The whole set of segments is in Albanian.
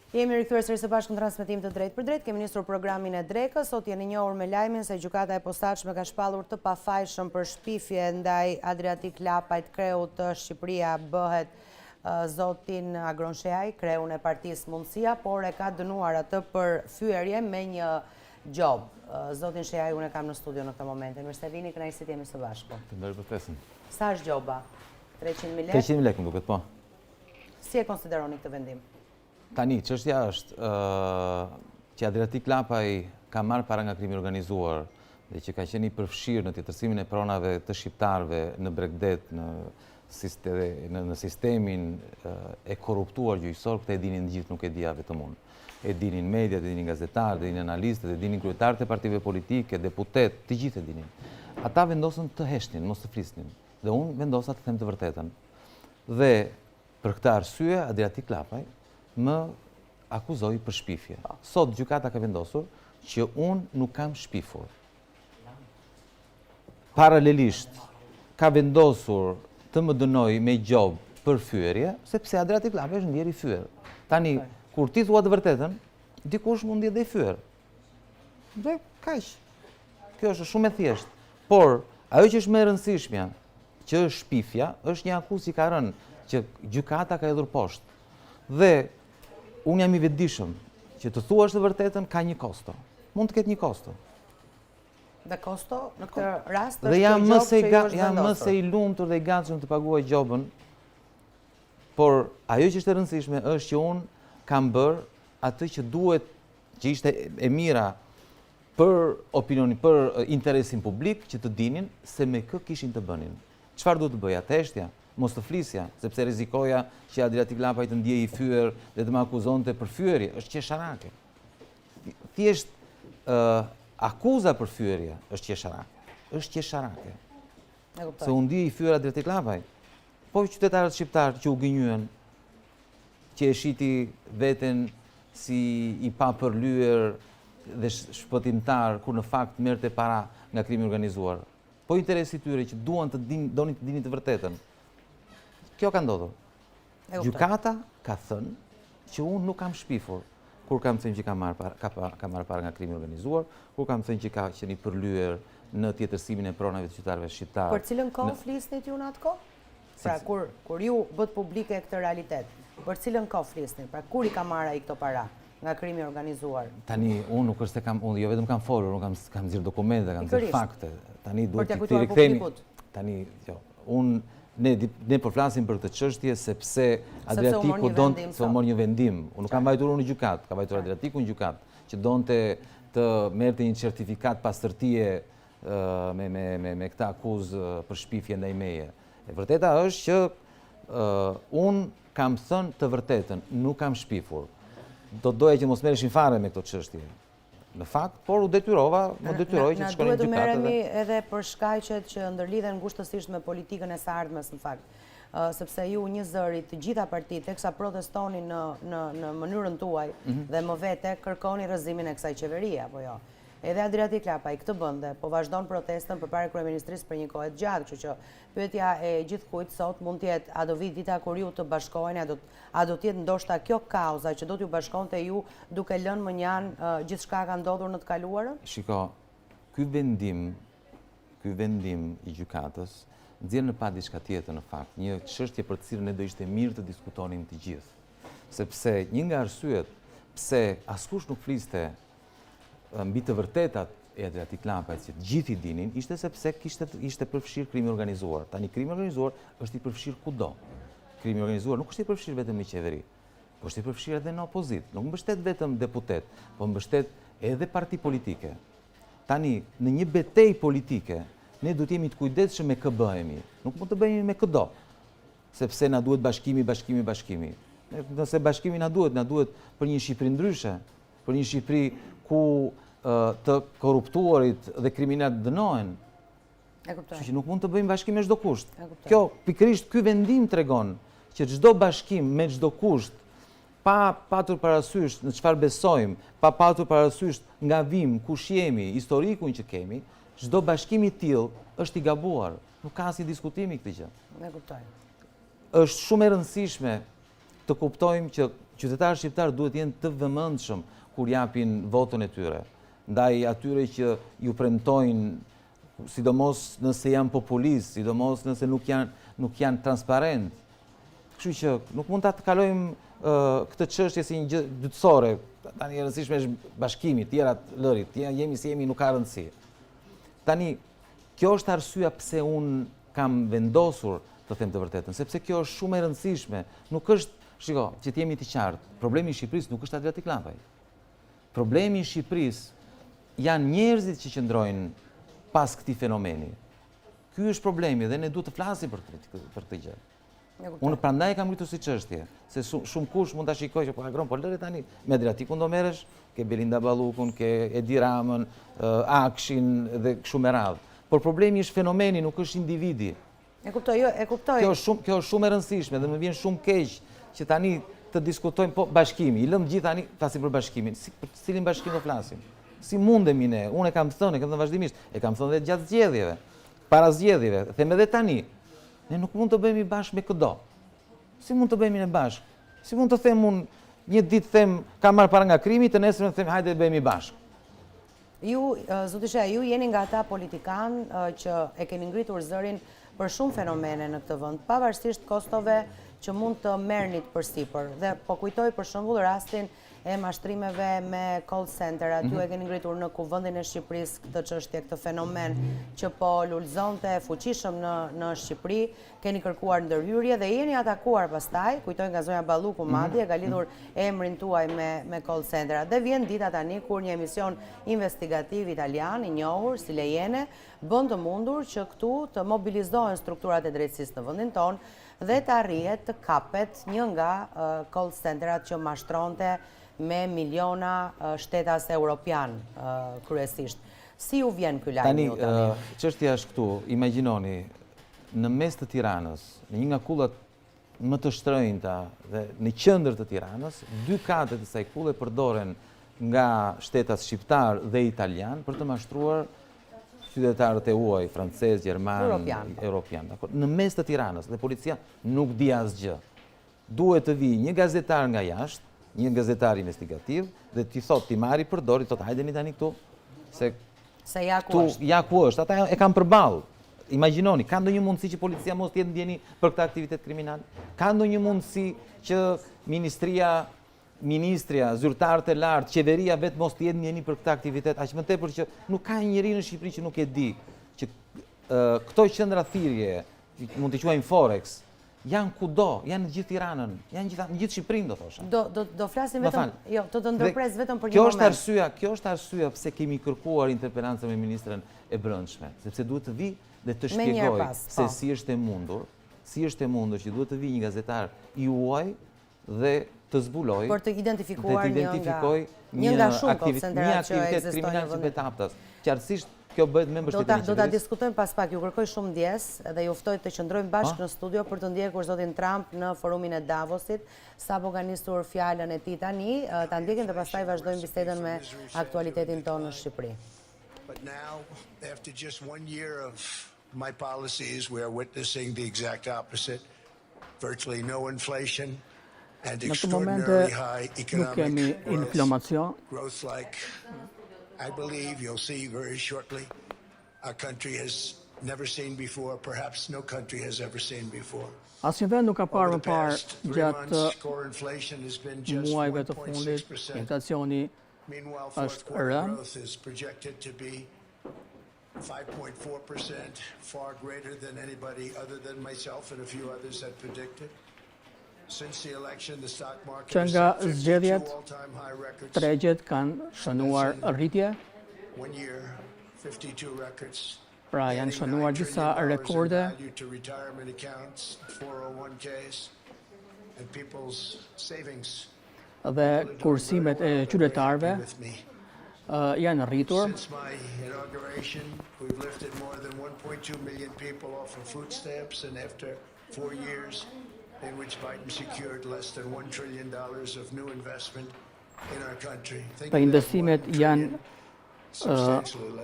Jemi rikthyer sërish së bashku në transmetim të drejtë për drejtë. Kemi nisur programin e drekës. Sot jeni njohur me lajmin se gjykata e posaçme ka shpallur të pafajshëm për shpifje ndaj Adriatik Lapajt, kreut të Shqipëria bëhet zotin Agron Shehaj, kreun e partisë Mundësia, por e ka dënuar atë për fyerje me një gjob. Zotin Shehaj, unë e kam në studio në këtë moment. Mirë se vini, kënaqësi të jemi së bashku. Sa është gjoba? 300.000 lekë? 300.000 lekë më duket, po. Si e konsideroni këtë vendim? Tani, çështja është që Adriatik Lapaj ka marrë para nga krimi organizuar dhe që ka qenë i përfshirë në tjetërsimin e pronave të shqiptarëve në Bregdet, në sistemin e korruptuar gjyqësor, këtë e dinin gjithë, nuk e dija vetëm unë. E dinin mediat, e dinin gazetarët, e dinin analistët, e dinin kryetarët e partive politike, deputet, të gjithë e dinin. Ata vendosën të heshtin, mos të flisnin. Dhe unë vendosa të them të vërtetën. Dhe për këtë arsye, Adriatik Lapaj më akuzoi për shpifje. Sot gjykata ka vendosur që unë nuk kam shpifur. Paralelisht, ka vendosur të më dënoj me gjob për fyerje, sepse Adriatik Lapaj është ndjer i fyer. Tani, kur ti thua të vërtetën, dikush mund ndjet dhe i fyer. Dhe kaq. Kjo është shumë e thjeshtë. Por, ajo që është më e rëndësishmja, që është shpifja, është një akuzë që ka rënë që gjykata ka hedhur poshtë. Dhe unë jam i vetëdijshëm që të thuash të vërtetën ka një kosto. Mund të ketë një kosto. Dhe kosto në këtë rast dhe jam më se i lumtur dhe i gatshëm të paguaj gjobën, por ajo që është e rëndësishme është që unë kam bërë atë që duhet, që ishte e mira për opinionin, për interesin publik, që të dinin se me kë kishin të bënin. Çfarë duhet të bëja? Të heshtja, mos të flisja, sepse rrezikoja që Adriatik Lapaj të ndjej i fyer dhe të më akuzonte për fyerje, është qesharake. Thjesht akuza për fyerje është qesharake. Është qesharake. Se u ndjej i fyer Adriatik Lapaj, po qytetarët shqiptarë që u gënjyen, që e shiti veten si i papërlyer dhe shpëtimtar, kur në fakt merrte para nga krimi organizuar. Po interesi tyre që donin të dinin të vërtetën. Kjo ka ndodhur. Gjykata ka thënë që unë nuk kam shpifur, kur kam thënë që ka marrë para nga krimi organizuar, kur kam thënë që ka qenë i përlyer në tjetërsimin e pronave të qytetarëve shqiptar. Për cilën kohë flisnit ju në atë kohë? Pra, kur ju bët publike këtë realitet, për cilën kohë flisnit? Pra, kur i ka marrë ai këto para nga krimi organizuar? Tani, unë nuk është se kam, unë jo vetëm kam folur, unë kam nxjerr dokumente, kam nxjerr fakte. Tani duhet të rikthehemi. Tani, jo, ne po flasim për këtë çështje sepse Adriatiku donte të marrë një vendim. Unë nuk kam vajtur unë në gjykat, ka vajtur Adriatiku në gjykat, që donte të merrte një certifikat pastërtie me këtë akuzë për shpifje ndaj meje. E vërteta është që unë kam thënë të vërtetën, nuk kam shpifur. Do doja që mos merreshin fare me këto çështje. Në fakt, por u detyrova, më detyroj që të shkonin në gjykatë. Na duhet të merremi edhe për shkaqet që ndërlidhen ngushtësisht me politikën e së ardhmes në fakt. Sepse ju një zëri të gjitha partitë teksa protestoni në mënyrën tuaj dhe më vete kërkoni rrëzimin e kësaj qeverie, apo jo. Edhe Adriatik Lapaj këtë bënde, po vazhdon protestën përpara kryeministrisë për një kohë të gjatë, kështu që pyetja e gjithkujt sot mund të jetë a do vi dita kur ju të bashkoheni, a do të jetë ndoshta kjo kauza që do t'ju bashkonte ju duke lënë mënjan gjithçka ka ndodhur në të kaluarën? Shiko, ky vendim i gjykatës nxjerr në pa diçka tjetër në fakt, një çështje për të cilën ne do ishte mirë të diskutonin të gjithë. Sepse një nga arsyet pse askush nuk fliste mbi të vërtetat e Adriatik Lapajt, që të gjithë i dinin, ishte sepse ishte përfshirë krimi organizuar. Tani krimi organizuar është i përfshirë kudo. Krimi organizuar nuk është i përfshirë vetëm në qeveri, po është i përfshirë edhe në opozit. Nuk mbështet vetëm deputet, po mbështet edhe parti politike. Tani, në një betejë politike, ne duhet jemi të kujdesshëm me kë bëhemi. Nuk mund të bëhemi me këdo, sepse na duhet bashkimi. Nëse bashkimi na duhet për një Shqipëri ndryshe, për një Shqipëri ku të korruptuarit dhe kriminalit dënohen. Kështu që nuk mund të bëjmë bashkim me çdo kusht. Kjo pikërisht ky vendim tregon që çdo bashkim me çdo kusht, pa patur parasysh në çfarë besojmë, pa patur parasysh nga vim, kush jemi, historikun që kemi, çdo bashkim i tillë është i gabuar. Nuk ka asnjë diskutimi këtë gjë. E kuptoj. Është shumë e rëndësishme të kuptojmë që qytetarët shqiptar duhet jenë të vëmendshëm kur japin votën e tyre, ndaj atyre që ju premtojnë, sidomos nëse janë populistë, sidomos nëse nuk janë transparent. Kështu që nuk mund ta kalojmë këtë çështje si një gjë dytësore. Tani e rëndësishme është bashkimi, tjerat lërit, jemi si jemi, nuk ka rëndësi. Tani, kjo është arsyeja pse unë kam vendosur të them të vërtetën, sepse kjo është shumë e rëndësishme. Nuk është, shiko, që të jemi të qartë, problemi i Shqipërisë nuk është Adriatic Llavaj. Problemi i Shqipërisë janë njerëzit që qëndrojnë pas këtij fenomeni. Ky është problemi dhe ne duhet të flasim për këtë gjë. Unë prandaj kam ngritur si çështje, se shumë kush mund ta shikojë që po agron, po lëre tani me Adriatikun do merresh, ke Belinda Ballukun, ke Edi Ramën, Akshin dhe kështu me radhë. Por problemi është fenomeni, nuk është individi. E kuptoj, e kuptoj. Kjo është shumë e rëndësishme dhe më vjen shumë keq që tani të diskutojmë po bashkimi. I lëm gjithë tani flasim për bashkimin. Për cilin bashkim do flasim? Si mundemi ne? Unë e kam thënë vazhdimisht, e kam thënë edhe gjatë zgjedhjeve, para zgjedhjeve, them edhe tani. Ne nuk mund të bëhemi bashkë me këdo. Si mund të bëhemi ne bashkë? Si mund të them unë një ditë them kam marrë para nga krimi, të nesër them hajde të bëhemi bashkë. Ju, zoti Shehaj, ju jeni nga ata politikan që e keni ngritur zërin për shumë fenomene në këtë vend, pavarësisht kostove që mund të merrnit përsipër. Dhe po kujtoj për shembull rastin e mashtrimeve me call center, aty e keni ngritur në kuvendin e Shqipërisë këtë çështje, këtë fenomen që po lulëzonte fuqishëm në Shqipëri, keni kërkuar ndërhyrje dhe jeni atakuar pastaj, kujtoj nga zonja Balluku madje, ka lidhur emrin tuaj me call center. Dhe vjen dita tani kur një emision investigativ italian i njohur si Lejene bën të mundur që këtu të mobilizohen strukturat e drejtësisë në vendin tonë dhe të arrihet të kapet një nga call centerat që mashtronte me miliona shtetas europian kryesisht. Si ju vjen ky lajm ju tani? Çështja është këtu, imagjinoni, në mes të Tiranës, në një nga kullat më të shtrenjta dhe në qendër të Tiranës, 2 katët e kësaj kulle përdoren nga shtetas shqiptar dhe italian për të mashtruar qytetarët e huaj, francez, gjerman, europian. Në mes të Tiranës dhe policia nuk di asgjë. Duhet të vijë një gazetar nga jashtë, një gazetar investigativ dhe ti thot ti marri përdori, thot hajdeni tani këtu se ja ku është. Ja ku është, ata e kanë përballë. Imagjinoni, ka ndonjë mundësi që policia mos të jetë ndjeni për këtë aktivitet kriminal? Ka ndonjë mundësi që ministria, zyrtarët e lartë, qeveria vetë mos të jetë ndjeni për këtë aktivitet? Aq më tepër që nuk ka njeri në Shqipëri që nuk e di që këto qendra thirrje, mund të quajmë Forex, janë kudo, janë në gjithë Tiranën, janë në gjithë Shqipërinë, do thosha. Do flasim vetëm, jo, të ndërpres vetëm për një moment. Kjo është arsyeja pse kemi kërkuar interpelancë me ministrën e Brendshme, sepse duhet të vi dhe të shpjegoj se si është e mundur që duhet të vi një gazetar i huaj dhe të zbuloj për të identifikuar një nga shumë koncentratë që ekzistojnë në vendin tonë. Qartësisht kjo bëhet me mbështetjen e qeverisë. Do ta diskutojmë pas pak. Ju kërkoj shumë ndjes dhe ju ftoj të qëndrojmë bashkë në studio për të ndjekur zotin Trump në forumin e Davosit, sapo ka nisur fjalën e tij tani. Ta ndjekim dhe pastaj vazhdojmë bisedën me aktualitetin tonë në Shqipëri. But now, after just 1 year of my policies, we are witnessing the exact opposite. Virtually no inflation and extraordinarily high economic growth like I believe you'll see very shortly our country has never seen before, perhaps no country has ever seen before. Asnjë vend nuk ka parë më parë gjatë muajve të fundit, inflacioni është rënë. 5.4%, far greater than anybody other than myself and a few others had predicted. Since the election, the stock market Që nga zgjedhjet, all-time high records. tregjet kanë shënuar rritje. 1 year, 52 records. Pra janë shënuar disa rekorde. To retirement accounts, 401ks, and people's savings. Dhe kursimet e qytetarëve janë rritur. Since my inauguration, we've lifted more than 1.2 million people off of food stamps, and after 4 years, in which Biden secured less than $1 trillion of new investment in our country. Pra investimet janë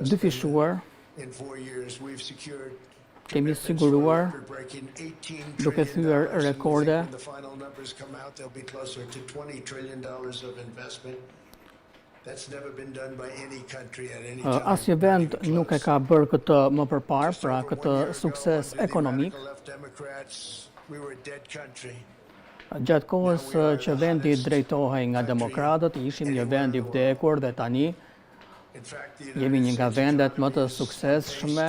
dyfishuar. In 4 years, we've secured kemi siguruar duke thyer rekorde asnjë vend nuk e ka bërë këtë më përpara, pra këtë sukses ekonomik. Gjatë kohës që vendi drejtohej nga demokratët, ishim një vend i vdekur dhe tani jemi një nga vendet më të suksesshme.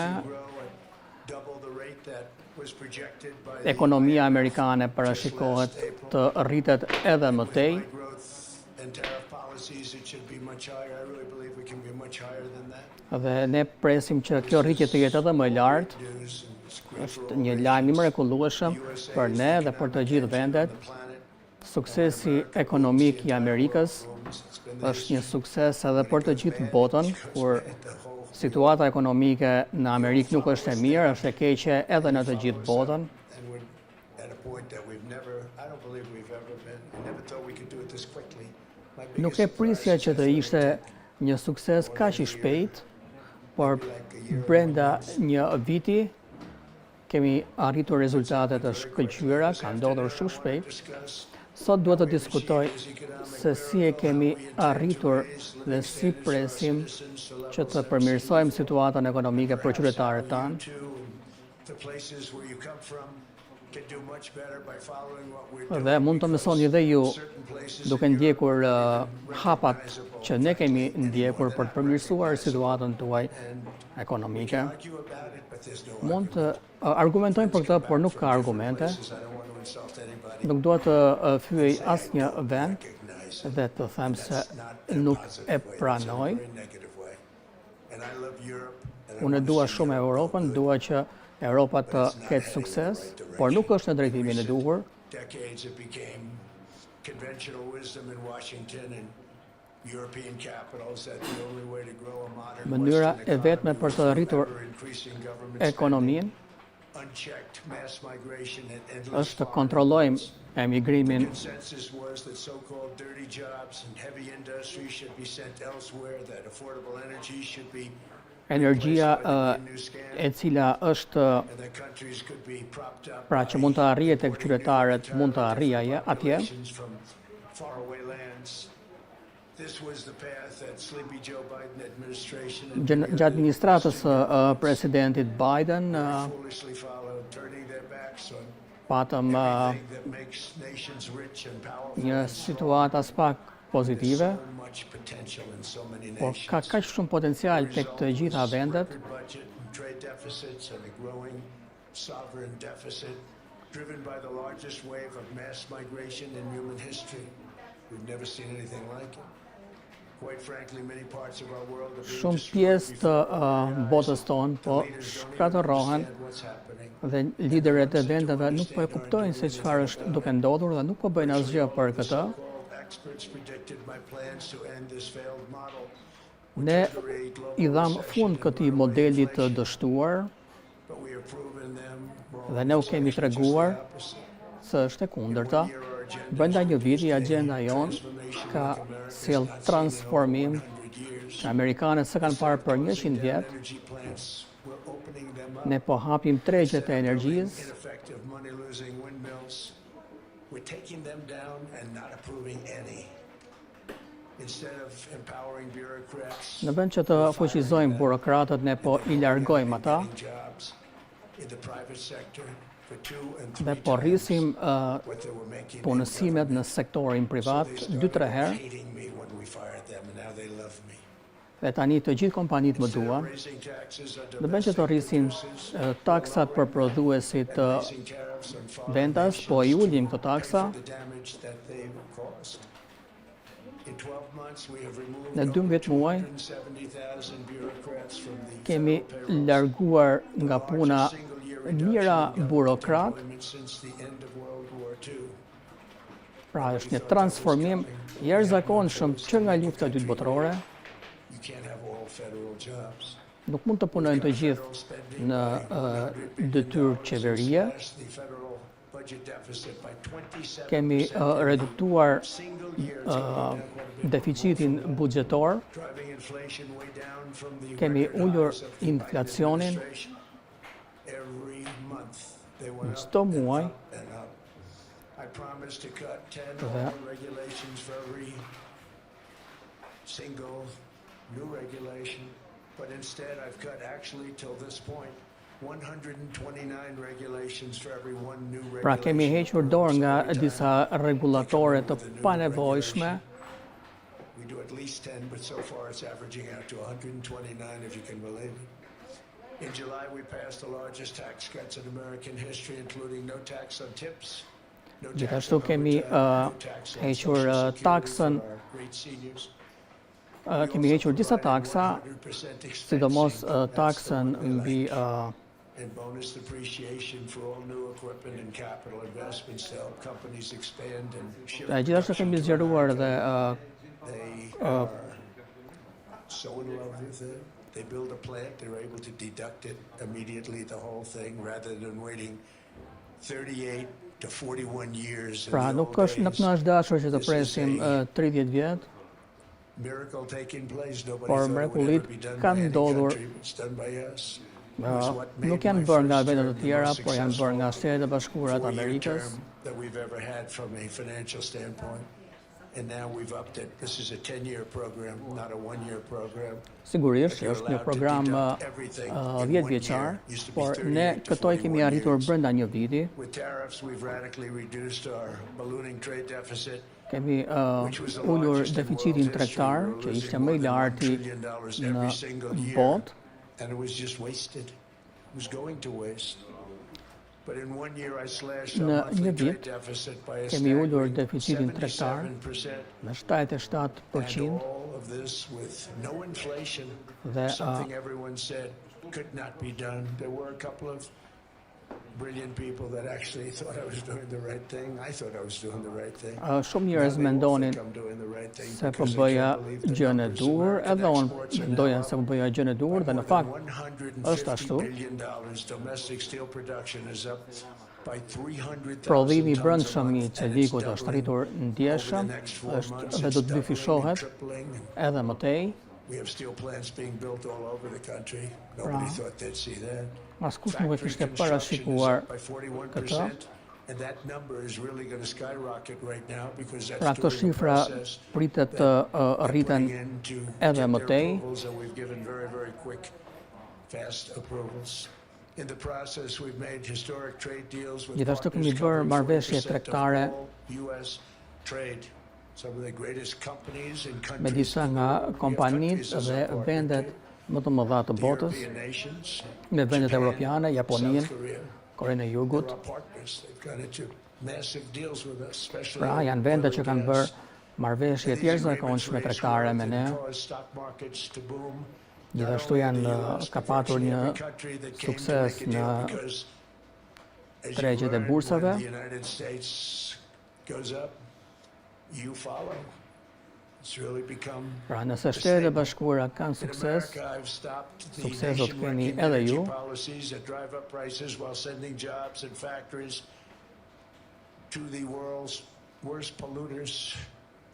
Ekonomia amerikane parashikohet të rritet edhe më tej. Dhe ne presim që kjo rritje të jetë edhe më lartë. Është një lajm i mrekullueshëm për ne dhe për të gjithë vendet. Suksesi ekonomik i Amerikës është një sukses edhe për të gjithë botën, kur situata ekonomike në Amerikë nuk është e mirë, është e keqe edhe në të gjithë botën. Nuk e prisja që të ishte një sukses kaq i shpejt, por brenda një viti kemi arritur rezultate të shkëlqyera, ka ndodhur shumë shpejt. Sot duhet të diskutoj se si e kemi arritur dhe si presim që të përmirësojmë situatën ekonomike për qytetarët tanë. Dhe mund të mësoni dhe ju duke ndjekur hapat që ne kemi ndjekur për të përmirësuar situatën tuaj ekonomike. Mund të argumentojmë për këtë, por nuk ka argumente. Nuk dua të fyej asnjë vend dhe të them se nuk e pranoj. Unë dua shumë Europën, dua që Europa të ketë sukses, por nuk është në drejtimin e duhur. Mënyra e vetme për të rritur ekonominë është të kontrollojmë emigrimin. Energjia e cila është pra që mund të arrihet tek qytetarët, mund të arrijë atje. Gjatë administratës presidentit Biden patëm një situatë as pak pozitive, por ka kaq shumë potencial tek të gjitha vendet. Shumë pjesë të botës tonë po shkatërrohen dhe liderët e vendeve nuk po e kuptojnë se çfarë është duke ndodhur dhe nuk po bëjnë asgjë për këtë. Ne i dham fund këtij modeli të dështuar dhe ne u kemi treguar se është e kundërta. Brenda një viti agjenda jonë ka sjell transformim që amerikanët s'e kanë parë për 100 vjet. Ne po hapim tregjet e energjisë. Në vend që të fuqizojmë burokratët, ne po i largojmë ata dhe po rrisim punësimet në sektorin privat 2-3 herë. Dhe tani të gjithë kompanitë më duan. Në vend që të rrisim taksat për prodhuesit të vendas, po i ulim këto taksa. Në 12 muaj kemi larguar nga puna mijëra burokrat. Pra është një transformim i jashtëzakonshëm që nga lufta e dytë botërore. Nuk mund të punojnë të gjithë në detyrë qeverie. Kemi reduktuar deficitin buxhetor. Kemi ulur inflacionin. They në went çdo up and muaj up and up. I promised to cut 10 dhe old regulations for every single new regulation, but instead I've cut actually till this point 129 regulations for every one new regulation. pra kemi hequr dorë nga disa rregullatore të panevojshme. We do at least 10, but so far it's averaging out to 129, if you can believe it. In July, we passed the largest tax cuts in American history, including no tax on tips, no tax Gjithashtu on kemi overtime, no tax on hequr Social Security taksën, for our great seniors. kemi hequr disa taksa, 100% expense sidomos income, that's the taksën one we mbi like. And bonus depreciation for all new equipment and capital investments to help companies expand and shift gjithashtu production kemi to zgjeruar America. dhe They are so in love with it. They build a plant, they're able to deduct it immediately, the whole thing, rather than waiting 38 to 41 years. pra nuk na është dashur që të presim 30 vjet, Miracle taking place. Nobody por thought it would mrekullit ever be done by kanë any ndodhur. country, but it's done by us. It was what made Nuk janë my bërë nga first vendet term të the tjera, most por janë bërë nga successful Shtetet e Bashkuara të four-year Amerikës. term that we've ever had from a financial standpoint. And now we've upped it. This is a 10-year program, not a one-year program. Sigurisht që është një program 10 vjeçar, por ne këto i kemi arritur brenda një viti. With tariffs, we've radically reduced our ballooning trade deficit. Kemi ulur deficitin tregtar, që ishte më i larti në botë. And it was just wasted. It was going to waste. But in 1 year I slashed our Në monthly një trade vit deficit by a kemi ulur staggering deficitin tregtar 77%. me 77%. And all of this with no inflation. Dhe Something everyone said could not be done. There were a couple of brilliant people that actually thought I was doing the right thing. I thought I was doing the right thing. Shumë njerëz mendonin I'm doing the right thing se po because they bëja can't believe the gjën e numbers. dur, American edhe unë exports are mendoja now se po bëja gjën e dur, dhe në fakt është ashtu. $150 billion. Domestic steel production is up by 300,000 Prodhimi i tons a brendshëm i month, and it's çelikut është doubling rritur over ndjeshëm, the next 4 është months. dhe It's do të doubling dyfishohet and tripling, and edhe më tej. we have steel plants being built all over the country. Nobody thought they'd see that. Askush nuk e Factory kishte construction is parashikuar up by 41%, këtë. and that number is really going to skyrocket right now because that's Pra këto during the shifra process pritet të rriten putting in to edhe get më their tej. approvals, and we've given very, very quick, fast approvals. In the process, we've made historic trade deals with Gjithashtu kemi partners bërë covering marrëveshje 40% of tregtare all US trade. Some of the greatest companies and me countries disa in the nga world. We have kompanitë countries as dhe our partner vendet too. më të mëdha të The botës, European nations, me vendet Japan, evropiane, Japoninë, South Korea, Korenë e they're Jugut. our partners. They've got into massive deals with us, especially Pra in janë oil vende and që kanë gas. bërë marrëveshje And të these jashtëzakonshme agreements raise tregtare me growth ne. and cause stock markets to boom. Gjithashtu Not only janë in the US, ka but patur virtually një every country that came to sukses make a deal në because, as you tregjet e learn, bursave. when the United States goes up, you follow. It's really become Pra nëse Shtetet e Bashkuara kanë in sukses, America, I've stopped the sukses do të keni nation-wrecking edhe energy ju. policies that drive up prices while sending jobs and factories to the world's worst polluters.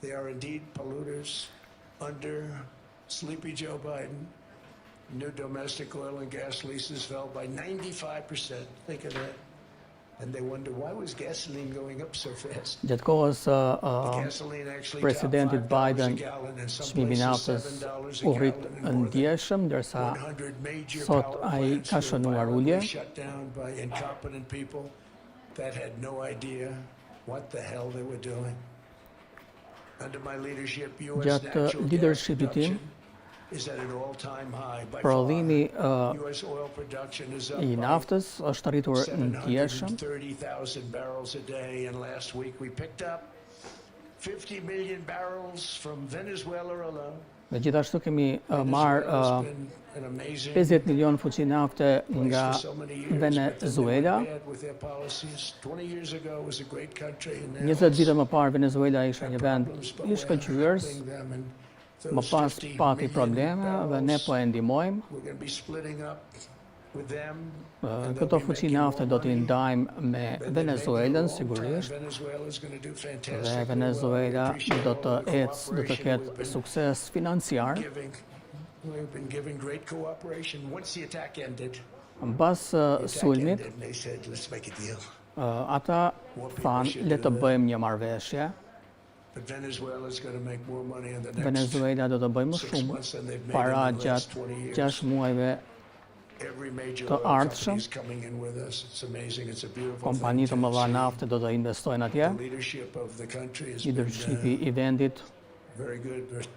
They are indeed polluters. Under sleepy Joe Biden, new domestic oil and gas leases fell by 95%. Think of that. And they wonder, why was gasoline going up so fast? Gjatë kohës Gasoline actually presidentit topped $5 Biden, a gallon, and some çmimi i places naftës $7 a u rrit gallon, and more than ndjeshëm, ndërsa 100 major sot power ai plants ka were shënuar violently ulje. shut down by incompetent people that had no idea what the hell they were doing. Under my leadership, U.S. Gjatë natural gas leadershipit tim, production is at an all-time high. By prodhimi far, U.S. oil production is up i by naftës është rritur ndjeshëm. 730,000 barrels a day, and last week we picked up 50 million barrels from Venezuela alone. Dhe gjithashtu kemi marrë Venezuela's been an amazing 50 milion fuqi nafte nga place for so many years, but then they Venezuela. went bad with their policies. 20 years ago it was a great country, and now 20 vite më parë Venezuela ishte një vend problems, but i we're shkëlqyers, helping them, and më those pas 50 pati million probleme dhe ne barrels, po e ndihmojmë. we're going to be splitting up with them, and they'll Këto be fuqi making nafte do more t'i money ndajmë me than they make in a Venezuelën long time. sigurisht. Venezuela's going to do Dhe fantastically well. We Venezuela appreciate do all të the ecë, do të cooperation ketë we've been sukses financiar. We've been giving great cooperation. Once the attack ended, Mbas sulmit, And they said, let's make a deal. ata thanë le të bëjmë një marrëveshje. But Venezuela's going to make more money in the next Venezuela do të bëjë më 6 shumë months than they've made para in the last gjatë 20 years. 6 muajve. Every major të oil company ardhshëm. is coming in with us. It's amazing. It's a beautiful Kompani të thing to mëdha see. nafte do të investojnë atje. The leadership of the country has Leadershipi been i vendit very good. They've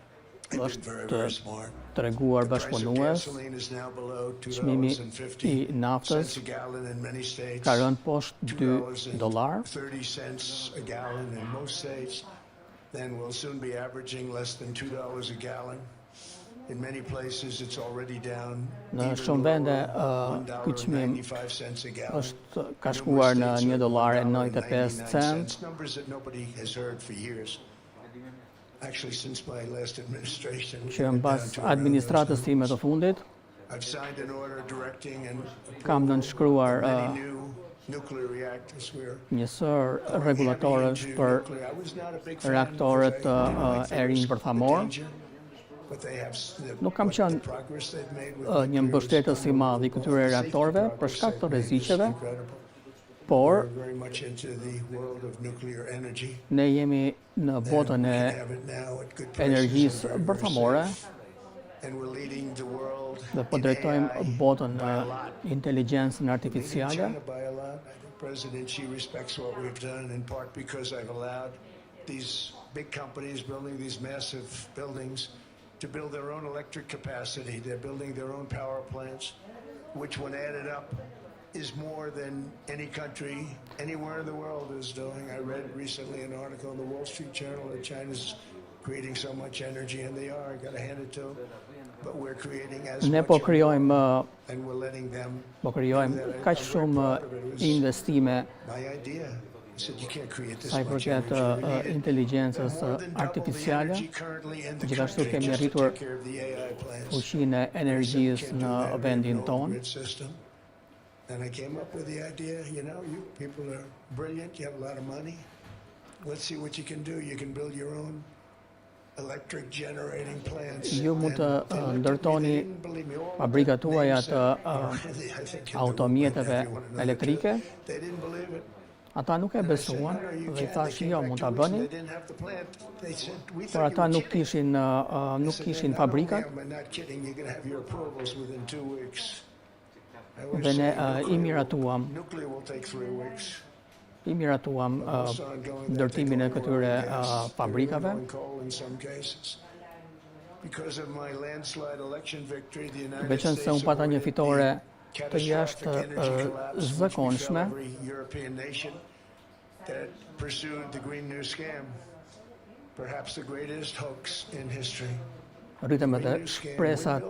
been very, është very smart. treguar The price of bashkëpunues. gasoline is now below Çmimi i $2.50 naftës a gallon in many states. ka rënë poshtë $2. $2.30 a gallon in most states. Then we'll soon be averaging less than $2 a gallon. In many places it's already down. Në even shumë vende lower, ky çmim $1.95 a gallon. është ka shkuar në $1.95. Numbers that nobody has heard for years. Actually, since my last administration, Që mbas administratës time të fundit I've signed an order directing and kam nënshkruar many new nuclear reactors. We're një sër rregulatorësh për nuclear. I was not a big fan reaktorët because I didn't like e rinj bërthamor. danger, but they have Nuk kam qenë the progress they've made with një mbështetës i madh i këtyre reaktorëve për shkak të rreziqeve, por very much into the world of nuclear energy. ne jemi në botën e Have it now at good prices energjisë and very, very bërthamore safe. And we're leading the world dhe po in drejtojmë AI botën by në a lot. inteligjencën Leading artificiale. China by a lot. I think President Xi respects what we've done in part because I've allowed these big companies building these massive buildings to build their own electric capacity. They're building their own power plants, which when added up is more than any country anywhere in the world is doing. I read recently an article in the Wall Street Journal that China's creating so much energy, and they are. I got to hand it to them. But we're creating as Ne much po as krijojmë well, and we're letting them. kaq shumë investime My idea. I said you can't create this sa i much përket energy. inteligjencës More than double the artificiale. energy currently in the Gjithashtu country kemi just to arritur take care of the AI plants. fuqinë e energjisë Can't do në that vendin with the tonë. grid system. And I came up with the idea, you know, you people are brilliant, you have a lot of money. Let's see what you can do. You can build your own electric generating plants. Ju mund të And they looked at me, ndërtoni they didn't believe me. All fabrikat the tuaja names të that- I think automjeteve everyone in the elektrike. They didn't believe it. Ata nuk e besuan dhe i thash jo, mund ta bëni, They didn't have the plant. They said, "We por thought you ata were nuk kidding." kishin fabrikat I'm not kidding. You're going to have your approvals within 2 weeks. I always dhe ne say i miratuam nuclear will take 3 weeks. Ndërtimin e këtyre fabrikave. Veçanë se unë pata një fitore të jashtë zakonshme. That pursued the Green New Scam, perhaps the greatest hoax in history. Rritëm edhe shpresat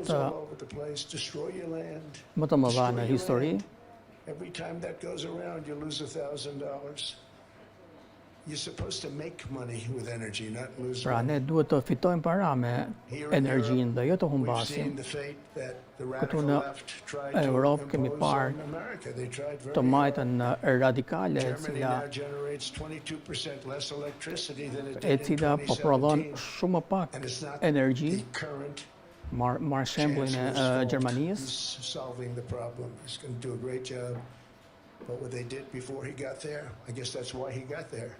më të mëdha në histori. Every time that goes around, you lose $1,000. You're supposed to make money with energy, not lose Pra money. ne duhet të fitojmë para me energjinë dhe jo të humbasim. Këtu në Europë kemi parë të majtën radikale e cila po prodhon shumë më pak energji. Marr shembullin e Gjermanisë. Solving the problem. He's going to do a great job. But what they did before he got there, I guess that's why he got there.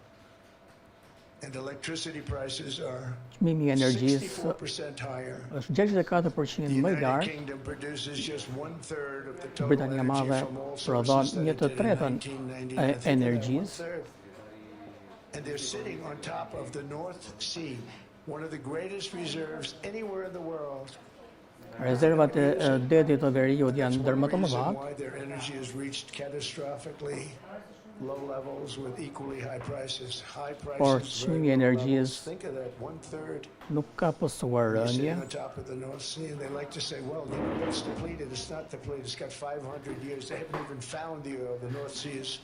And electricity prices are Çmimi i energjisë 64% higher. është 64% më i lartë. Kingdom produces just 1/3 of the total Britania e Madhe energy from all prodhon sources that it did in 1/3 1990. e I think they're energjisë. 1/3. And they're sitting on top of the North Sea, one of the greatest reserves anywhere in the world. Rezervat e detit të veriut janë ndër më të mëdha. Why their energy has reached catastrophically low levels with equally high prices. High prices. Por very çmimi i low energjisë levels. Think of that, 1/3 nuk ka pësuar rënje. sitting on top of the North Sea, and they like to say, well, you know, it's depleted. It's not depleted. It's got 500 years. They haven't even found the oil. The North Sea is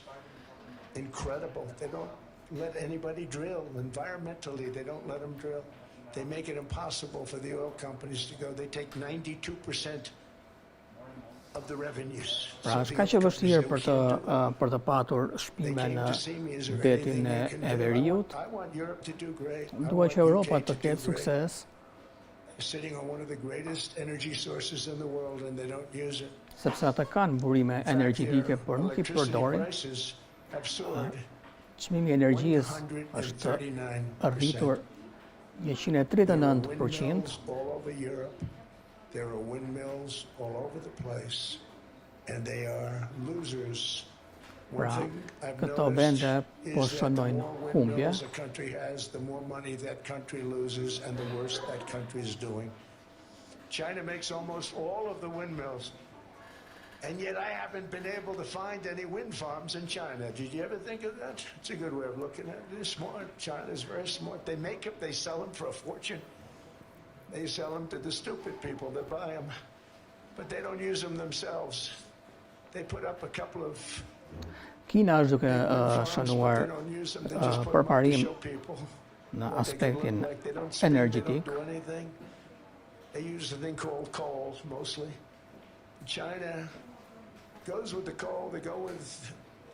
incredible. They don't let anybody drill. Environmentally, they don't let them drill. They make it impossible for the oil companies to go. They take 92% of the revenues. Pra është kaq e vështirë për të patur shpime në detin e veriut. I want Europe to do great. Dua që Europa të ketë sukses. sitting on one of the greatest energy sources in the world and they don't use it. Sepse ata kanë burime energjetike, por nuk i përdorin. Prices have soared. Çmimi i energjisë është arritur 139%. All over Europe. There are windmills all over the place and they are losers. Pra, këto vende po shënojnë humbje. A country has, the more money that country loses and the worse that country is doing. China makes almost all of the windmills. And yet I haven't been able to find any wind farms in China. Did you ever think of that? It's a good way of looking at it. They're smart. China is very smart. They make them, they sell them for a fortune. They sell them to the stupid people that buy them. But they don't use them themselves. They put up a couple of Kina është duke shënuar përparim në aspektin energjetik. They use a thing called coal mostly. China goes with the coal, they go with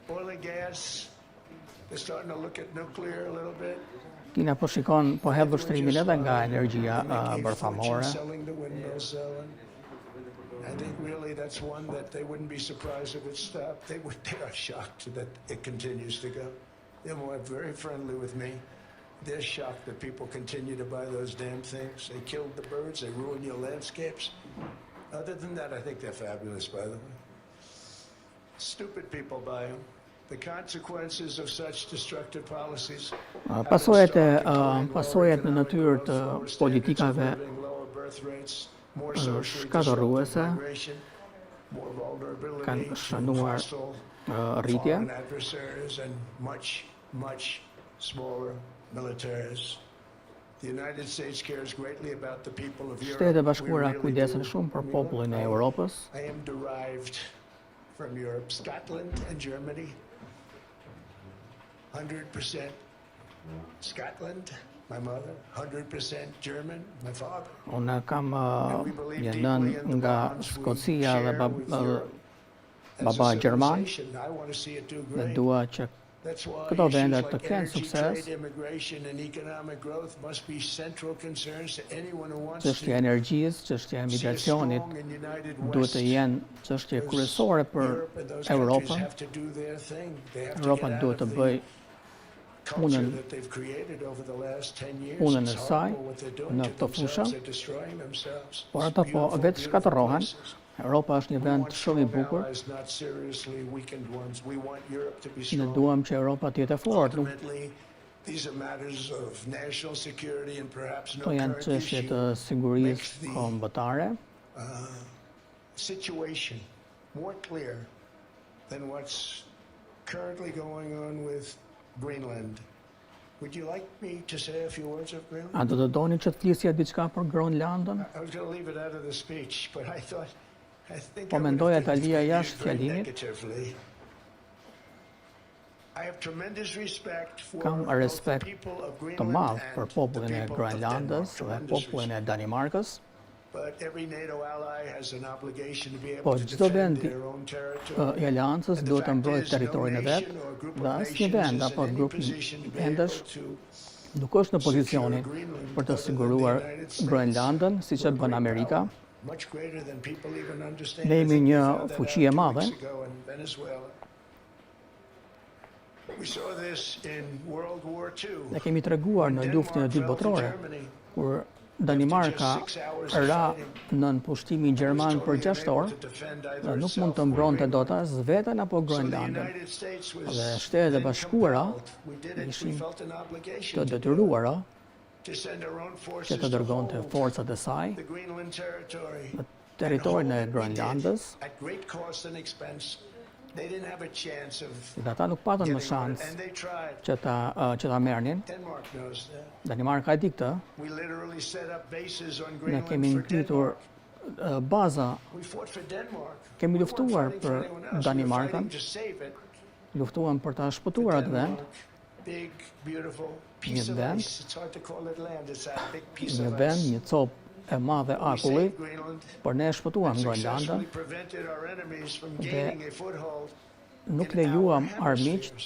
oil and gas. They're starting to look at nuclear a little bit. Kina po shikon, po hedh vështrimin edhe nga energjia bërthamore. I think really that's one that they wouldn't be surprised if it stopped. They are shocked that it continues to go. They're very friendly with me. They're shocked that people continue to buy those damn things. They killed the birds, they ruin your landscapes. Other than that, I think they're fabulous, by the way. Stupid people buy them. The consequences of such destructive policies. Pasojat në natyrë të politikave shkatërruese kanë shënuar rritje. Shtetet e Bashkuara kujdesen shumë për popullin e Europës. From Europe, Scotland and Germany, 100% Scotland, my mother, 100% German, my father. Unë kam një nën nga Skocia dhe baba Gjerman dhe dua që këto vende të kenë sukses. Çështja e energjisë, çështja e migracionit duhet të jenë çështje kryesore për Europën. Europa duhet të bëjë punën e saj në këto fusha, por ata po vetë shkatërrohen. Europa është një vend shumë i bukur. Ne duam që Europa të jetë e fortë. Këto janë çështje të sigurisë kombëtare. Situation more clear than what's currently going on with Greenland. Would you like me to say a few words of Greenland? A do të doni që të flisja diçka për Groenlandën? I was going to leave it out of the speech, but I thought Po mendoja ta lija jashtë fjalimit. Kam respekt të madh për popullin e Groenlandës dhe popullin e Danimarkës. Po çdo vend i aleancës duhet të mbrojë territorin e vet dhe asnjë vend apo grup vendesh nuk është në pozicionin për të siguruar Groenlandën siç e bën Amerika. Ne jemi një fuqi e madhe. Ne kemi treguar në luftën e dytë botërore, kur Danimarka ra nën pushtimin gjerman për 6 orë dhe nuk mund të mbronte dot as veten apo Groenlandën. Dhe Shtetet e Bashkuara ishin të detyruara që të dërgonte forcat e saj në territorin e Groenlandës. Dhe ata nuk patën më shans që ta merrnin. Danimarka e di këtë. Ne kemi ngritur baza, kemi luftuar për Danimarkën, luftuam për ta shpëtuar atë vend. Një vend, një copë e madhe akulli, por ne shpëtuam Groenlandën dhe nuk lejuam armiqt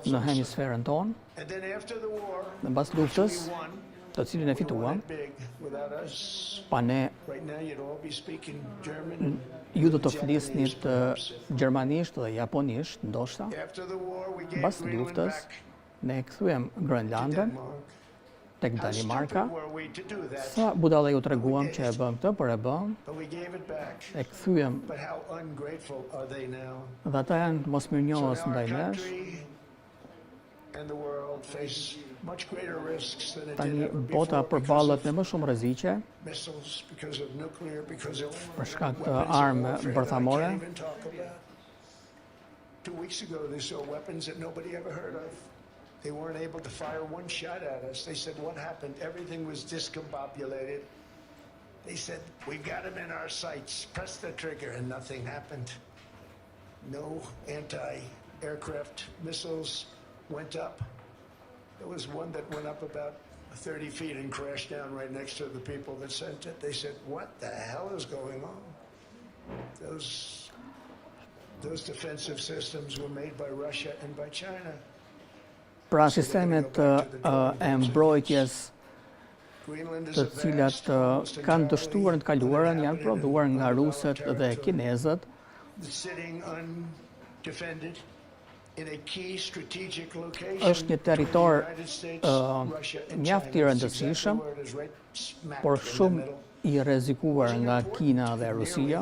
në hemisferën tonë. Në pas luftës, të cilin e fituam, pa ne ju do të flisnit gjermanisht dhe japonisht, ndoshta. Pas luftës, ne kthyem Groenlandën tek Danimarka. Sa budalla ju treguam që e bëm këtë, por e bëm. E kthyem. Dhe ata janë mosmirnjohës ndaj nesh. Tani bota përballet me më shumë rreziqe për shkak të armë bërthamore. 2 weeks ago they saw weapons that nobody ever heard of. They weren't able to fire one shot at us. They said, what happened? Everything was discombobulated. They said, we've got them in our sights. Press the trigger, and nothing happened. No anti-aircraft missiles went up. There was one that went up about 30 feet and crashed down right next to the people that sent it. They said, what the hell is going on? Those defensive systems were made by Russia and by China. Pra sistemet e mbrojtjes të cilat kanë dështuar në të kaluarën janë prodhuar nga rusët dhe kinezët. Është një territor mjaft i rëndësishëm, por shumë i rrezikuar nga Kina dhe Rusia.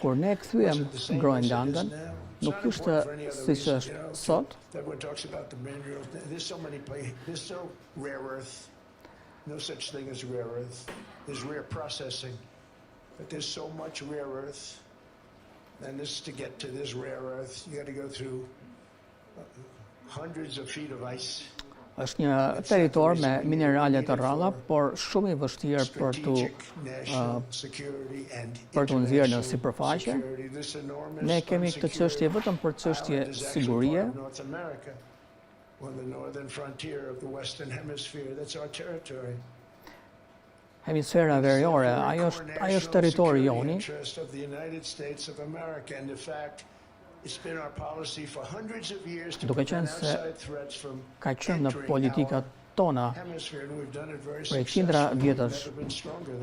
Kur ne kthyem Groenlandën, nuk ishte siç është sot. No such thing as rare earth. There's rare processing, but there's so much rare earth. And this, to get to this rare earth, you got to go through hundreds of feet of ice. Është një territor me minerale të rralla, por shumë i vështirë për të nxjerrë në sipërfaqe. Ne kemi këtë çështje vetëm për çështje sigurie. Hemisfera veriore, ajo është territori joni. Duke qenë se ka qenë në politikat tona prej qindra vjetësh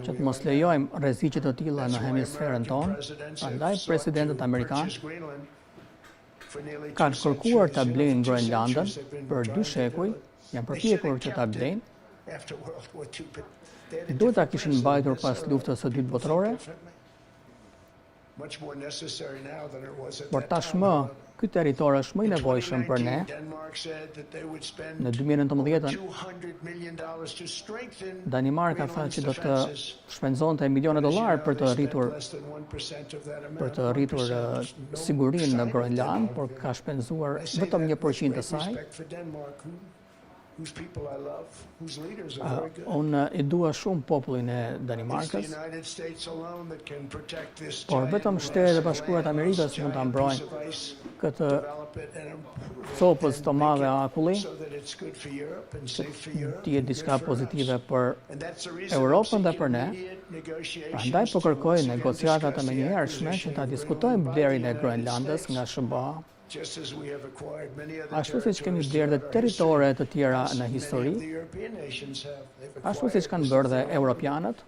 që të mos lejojmë rreziqe të tilla në hemisferën tonë, prandaj presidentët amerikanë kanë kërkuar ta blejnë Groenlandën për 2 shekuj, janë përpjekur që ta blejnë. Duhet ta kishin mbajtur pas luftës së dytë botërore. Por tashmë, ky territor është më i nevojshëm për ne. Në 2019, Danimarka tha që do të shpenzonte miliona dollar për të rritur sigurinë në Groenland, por ka shpenzuar vetëm 1% të saj. Unë i dua shumë popullin e Danimarkës, por vetëm Shtetet e Bashkuara të Amerikës mund ta mbrojnë këtë copës të madhe akulli, që të jetë diçka pozitive për Europën dhe për ne. Prandaj po kërkoj negociata të menjëhershme që ta diskutojmë blerjen e Groenlandës nga SBA. Ashtu siç kemi blerë dhe territore të tjera në histori, ashtu siç kanë bërë dhe europianët.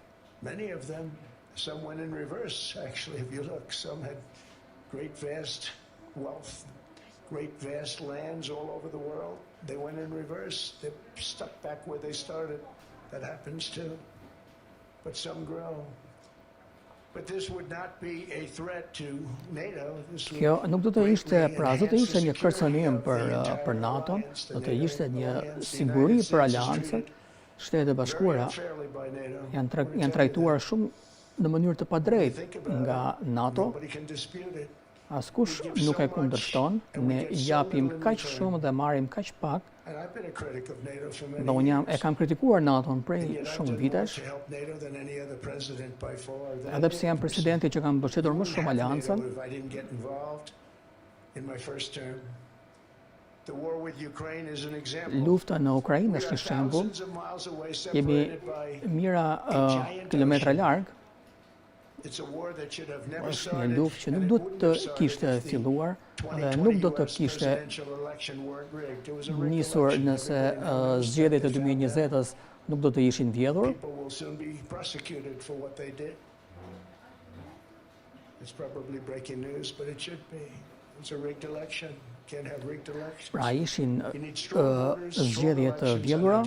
Great vast lands all over the world. They went in reverse. They stuck back where they started. That happens too. But some grow. But this would not be a threat to NATO. Kjo nuk do të ishte, pra do të ishte një kërcënim për NATO, do të ishte një siguri për aleancën. Shtetet e Bashkuara janë trajtuar shumë në mënyrë të padrejtë nga NATO. Askush nuk e kundërshton, ne japim kaq shumë dhe marrim kaq pak. Dhe unë kam kritikuar NATO-n prej shumë vitesh, edhe pse jam presidenti që kam mbështetur më shumë aleancën. Lufta në Ukrainë është një shembull. Jemi mijëra kilometra larg është një luftë që nuk do të kishte filluar dhe nuk do të kishte nisur nëse zgjedhjet e 2020-s nuk do të ishin vjedhur. Pra ishin zgjedhje të vjedhura,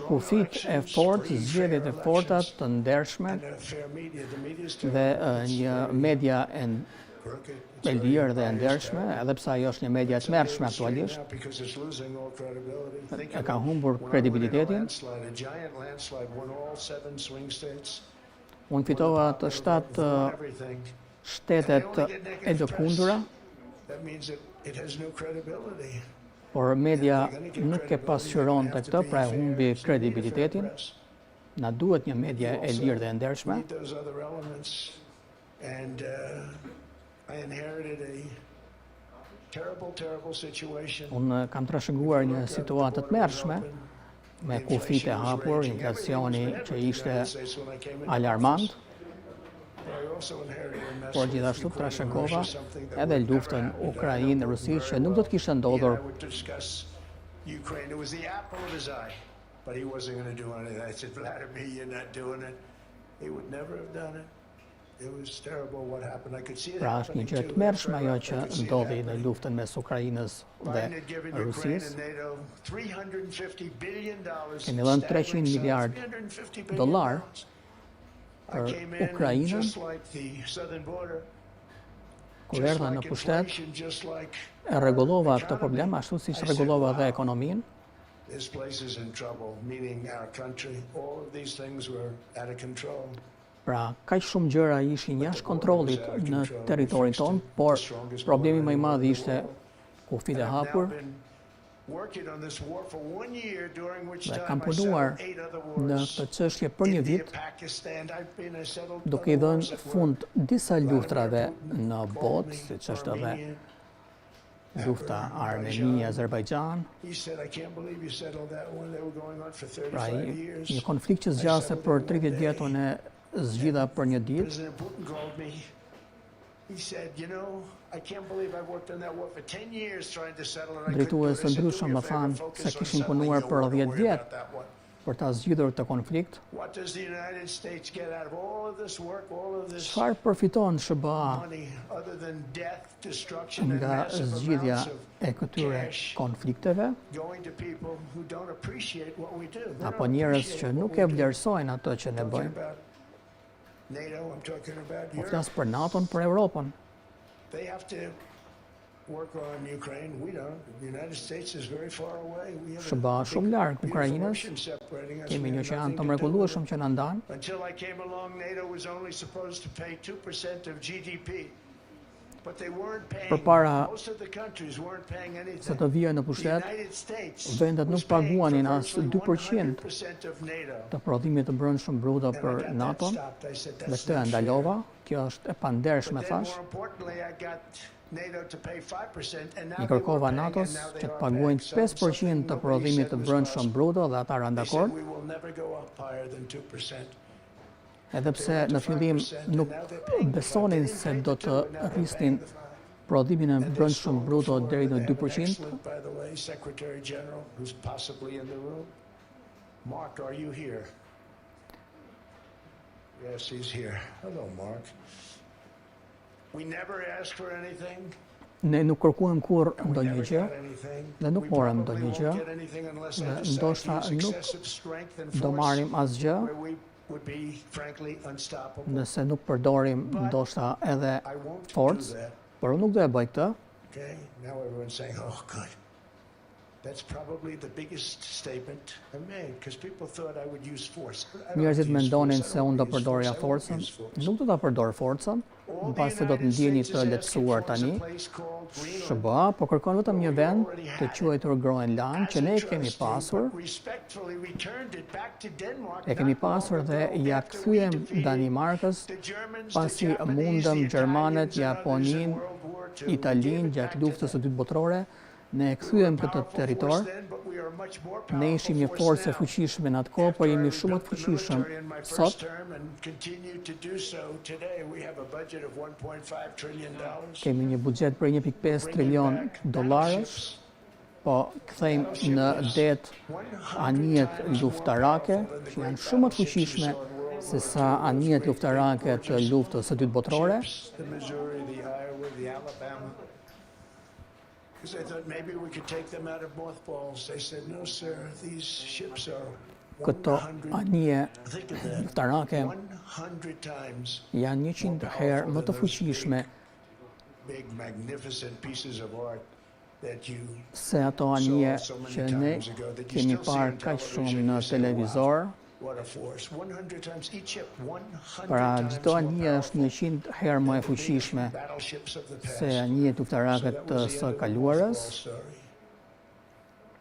kufit e fortë, zgjedhjet e forta të ndershme dhe një media e lirë dhe e ndershme, edhe pse ajo është një media e tmerrshme aktualisht, e ka humbur kredibilitetin. Unë fitova të 7 shtetet e lëkundura, por media nuk e pasqyron të këtë, pra e humbi kredibilitetin. Na duhet një media e lirë dhe e ndershme. Unë kam trashëguar një situatë të tmerrshme, me kufit e hapur, inflacioni që ishte alarmant, por gjithashtu trashëgova edhe luftën Ukrainë-Rusi që nuk do të kishte ndodhur. Pra është një gjë e tmerrshme ajo që ndodhi në luftën mes Ukrainës dhe Rusisë. Kemi dhënë $300 miliard për Ukrainën. Kur erdha në pushtet, e rregullova këtë problem ashtu siç rregullova dhe ekonominë. Pra, kaq shumë gjëra ishin jashtë kontrollit në territorin tonë, por problemi më i madh ishte kufit e hapur. Dhe kam punuar në këtë çështje për një vit, duke i dhënë fund disa luftrave në botë, siç është edhe lufta Armeni-Azerbajxhan. Pra, një konflikt që zgjase për 30 vjet unë zgjidha për një ditë. Drejtues ndryshëm më thanë se kishin punuar për 10 vjet për ta zgjidhur këtë konflikt. Çfarë përfiton SBA nga zgjidhja e këtyre konflikteve? Apo njerëz që nuk e vlerësojnë ato që ne bëjmë? Po flas për NATO-n, për Europën. SBA shumë larg Ukrainës, kemi një oqean të mrekullueshëm që na ndan. Përpara se të vija në pushtet, vendet nuk paguanin as 2% të prodhimit të brendshëm bruto për NATO, dhe këtë e ndalova. Kjo është e pandershme, thash. I kërkova NATO-s që të paguajnë 5% të prodhimit të brendshëm bruto dhe ata ranë dakord. Edhe pse në fillim nuk besonin se do të rrisnin prodhimin e brendshëm bruto deri në 2%. Mark, are you here? Yes, he's here. Hello, Mark. We never asked for anything. Ne nuk kërkuam kur ndonjë gjë dhe nuk morëm ndonjë gjë. Dhe ndoshta nuk do marrim asgjë nëse nuk përdorim ndoshta edhe forcë, por unë nuk do e bëj këtë. Njerëzit mendonin se unë do përdorja forcën, nuk do ta përdor forcën, mbasi do të ndjeni të lehtësuar tani. SBA po kërkon vetëm një vend të quajtur Groenland që ne kemi pasur. E kemi pasur dhe ja kthyem Danimarkës pasi mundëm Gjermanët, Japoninë, Italinë gjatë luftës së dytë botërore. Ne e kthyem këtë territor, Ne ishim një forcë e fuqishme në atë kohë, por jemi shumë të fuqishëm sot. Kemi një buxhet për 1.5 trilion dollarësh, po kthejmë në det anijet luftarake, që janë shumë të fuqishme se sa anijet luftarake të luftës së dytë botërore. Because they thought maybe we could take them out of mothballs. They said, no, sir, these ships are Këto anije luftarake 100 times janë 100 herë më të fuqishme big, magnificent pieces of art that you se ato anije që ne kemi parë kaq shumë në televizor. what a force. 100 times each ship, 100 Pra times çdo anije është 100 herë më e fuqishme battleships of the past. se anijet luftarake të së kaluarës.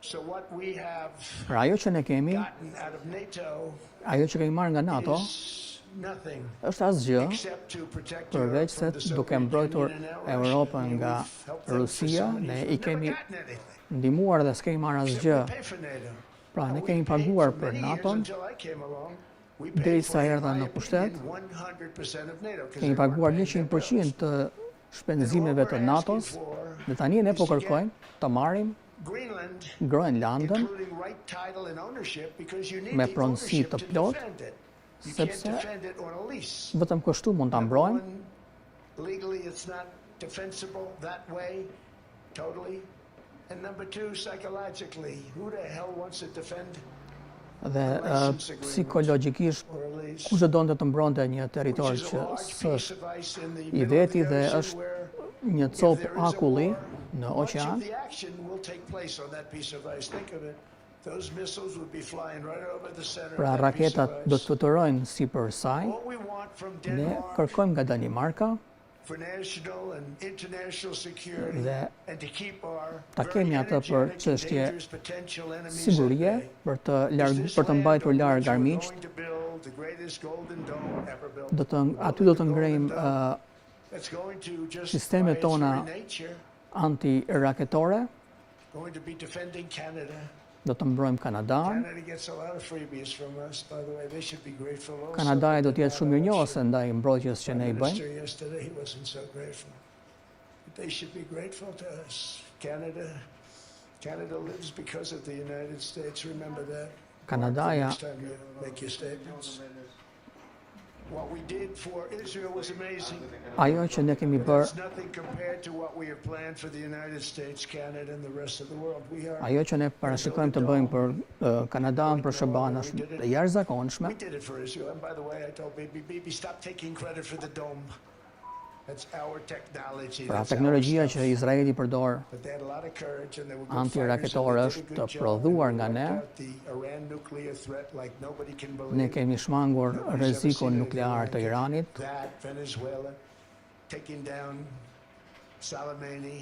So what we have Pra ajo që ne kemi, gotten out of NATO ajo që kemi marrë nga NATO, is nothing është asgjë except to protect përveç Europe se from the duke Soviet mbrojtur Union and our Europën Russia. nga We've helped them for Rusia, so many ne years. i kemi Never gotten anything. ndihmuar dhe s'kemi marrë asgjë. We pay for NATO. Pra ne And kemi we paid paguar for për many years NATO-n until I came along. We paid derisa for, in erdha my në pushtet. opinion, 100% of NATO, 'cause Kemi they weren't paguar paying their 100% të shpenzimeve bills. të And what we're NATO-s. asking for Dhe tani ne po kërkojmë të marrim Greenland, Groenlandën including right title and ownership, because you need me the pronësi ownership të to plot, defend it. You sepse can't defend it on a lease. vetëm kështu mund ta mbrojmë. One, legally, it's not defensible that way, totally. And number two, psychologically, who the hell wants to defend Dhe psikologjikisht or a lease? kush do donte të mbronte një territor Which is a që large piece s'është of ice in the i middle of veti the dhe ocean është where një if copë there is a akulli war, në much oqean. of the action will take place on that piece of ice. Think of it. Those missiles would be flying right over the center Pra of that piece of raketat do ice. të fluturojnë sipër saj. What we want from Ne Denmark kërkojmë nga Danimarka for national and international security dhe and to keep our ta very kemi atë për energetic and çështje dangerous potential enemies sigurie at bay. për të mbajtur larg armiqt. Aty do të ngrejmë sistemet tona antiraketore, do të mbrojmë Kanada'n. Kanadaja do të jetë shumë mirënjohëse ndaj mbrojtjes që ne i bëjmë. They should be grateful to us. Canada lives because of the United States. Remember that. Kanadaja Next time you make your statements. What we did for Israel was amazing. ajo që ne kemi bërë, It's nothing compared to what we have planned for the United States, Canada, and the rest of the world. We are. ajo që ne parashikojmë të bëjmë për Kanada'n, për SBA-n është e jashtëzakonshme. We did it for Israel. And by the way, I told Bibi, stop taking credit for the dome. That's our technology. Pra That's our teknologjia stuff. që Izraeli përdor But they had a lot of courage and they were good antiraketore fighters, and është they did a të good job, prodhuar and nga they ne. wiped out the Iran nuclear threat like nobody can believe. Ne kemi shmangur Nobody's ever rrezikun seen anything nuklear like të it. Iranit. That, Venezuela, taking down Soleimani,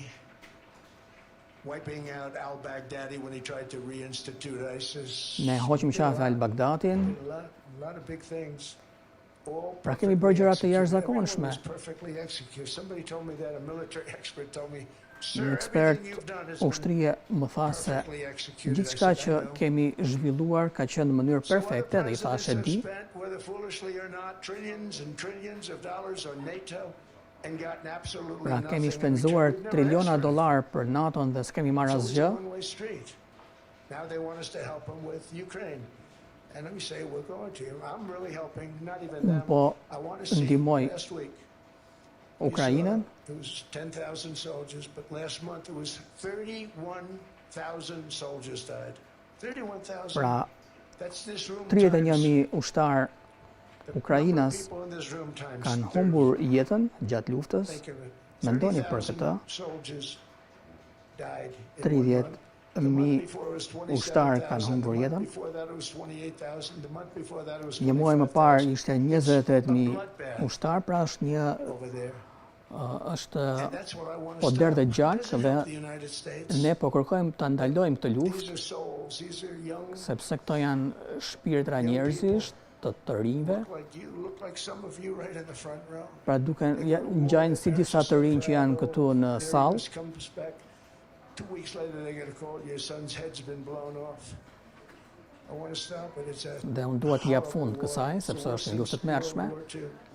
wiping out al-Baghdadi when he tried to reinstitute ISIS. Ne hoqim qafe al-Baghdadin. A lot of big things. All Pra kemi bërë gjëra të perfectly jashtëzakonshme. executed. Everyone was perfectly executed. Somebody told me that, a military expert told me, Një sir, ekspert everything you've done has been ushtrie më tha se perfectly executed. gjithçka I që said, "I know." kemi zhvilluar ka qenë në mënyrë So what the perfekte dhe i thashë presidents di. have spent, whether foolishly or not, trillions and trillions of dollars on NATO and gotten absolutely Pra nothing kemi in shpenzuar return. We've never triliona asked for dollar për NATO-n dhe s'kemi marrë it. So it's asgjë. a one-way street. Now they want us to help them with Ukraine. And let me say, we're going to. I'm really helping, not even them. Po I want to see ndihmoj last week. Ukrainën. It was 10,000 soldiers, but last month it was 31,000 soldiers died. 31,000. Pra That's this room 31.000 ushtar times. Ukrainas People in this room times kanë 30. humbur jetën gjatë luftës. Think of it. Mendoni për 30,000 këtë. soldiers died in 30 one month. The month mi before it was ushtar 27,000. kanë humbur The month jetën. before that it was 28,000. The month before that it was Një muaj më parë 25,000. ishte 28.000 bloodbath ushtar, pra është një over there. është And that's what I want to po stop. derdhë It gjak doesn't dhe help the United States. ne po kërkojmë ta ndalojmë këtë These luftë are souls. These are young. sepse këto janë shpirtra njerëzish të rinjve. Look like some of you right in the front row. Pra duke ngjajnë si disa të rinj që janë këtu në sallë. This comes back 2 weeks later they get a call, your son's head's been blown off. I want to stop it. It's a Dhe unë dua të jap fund kësaj, sepse është një luftë të mërshme.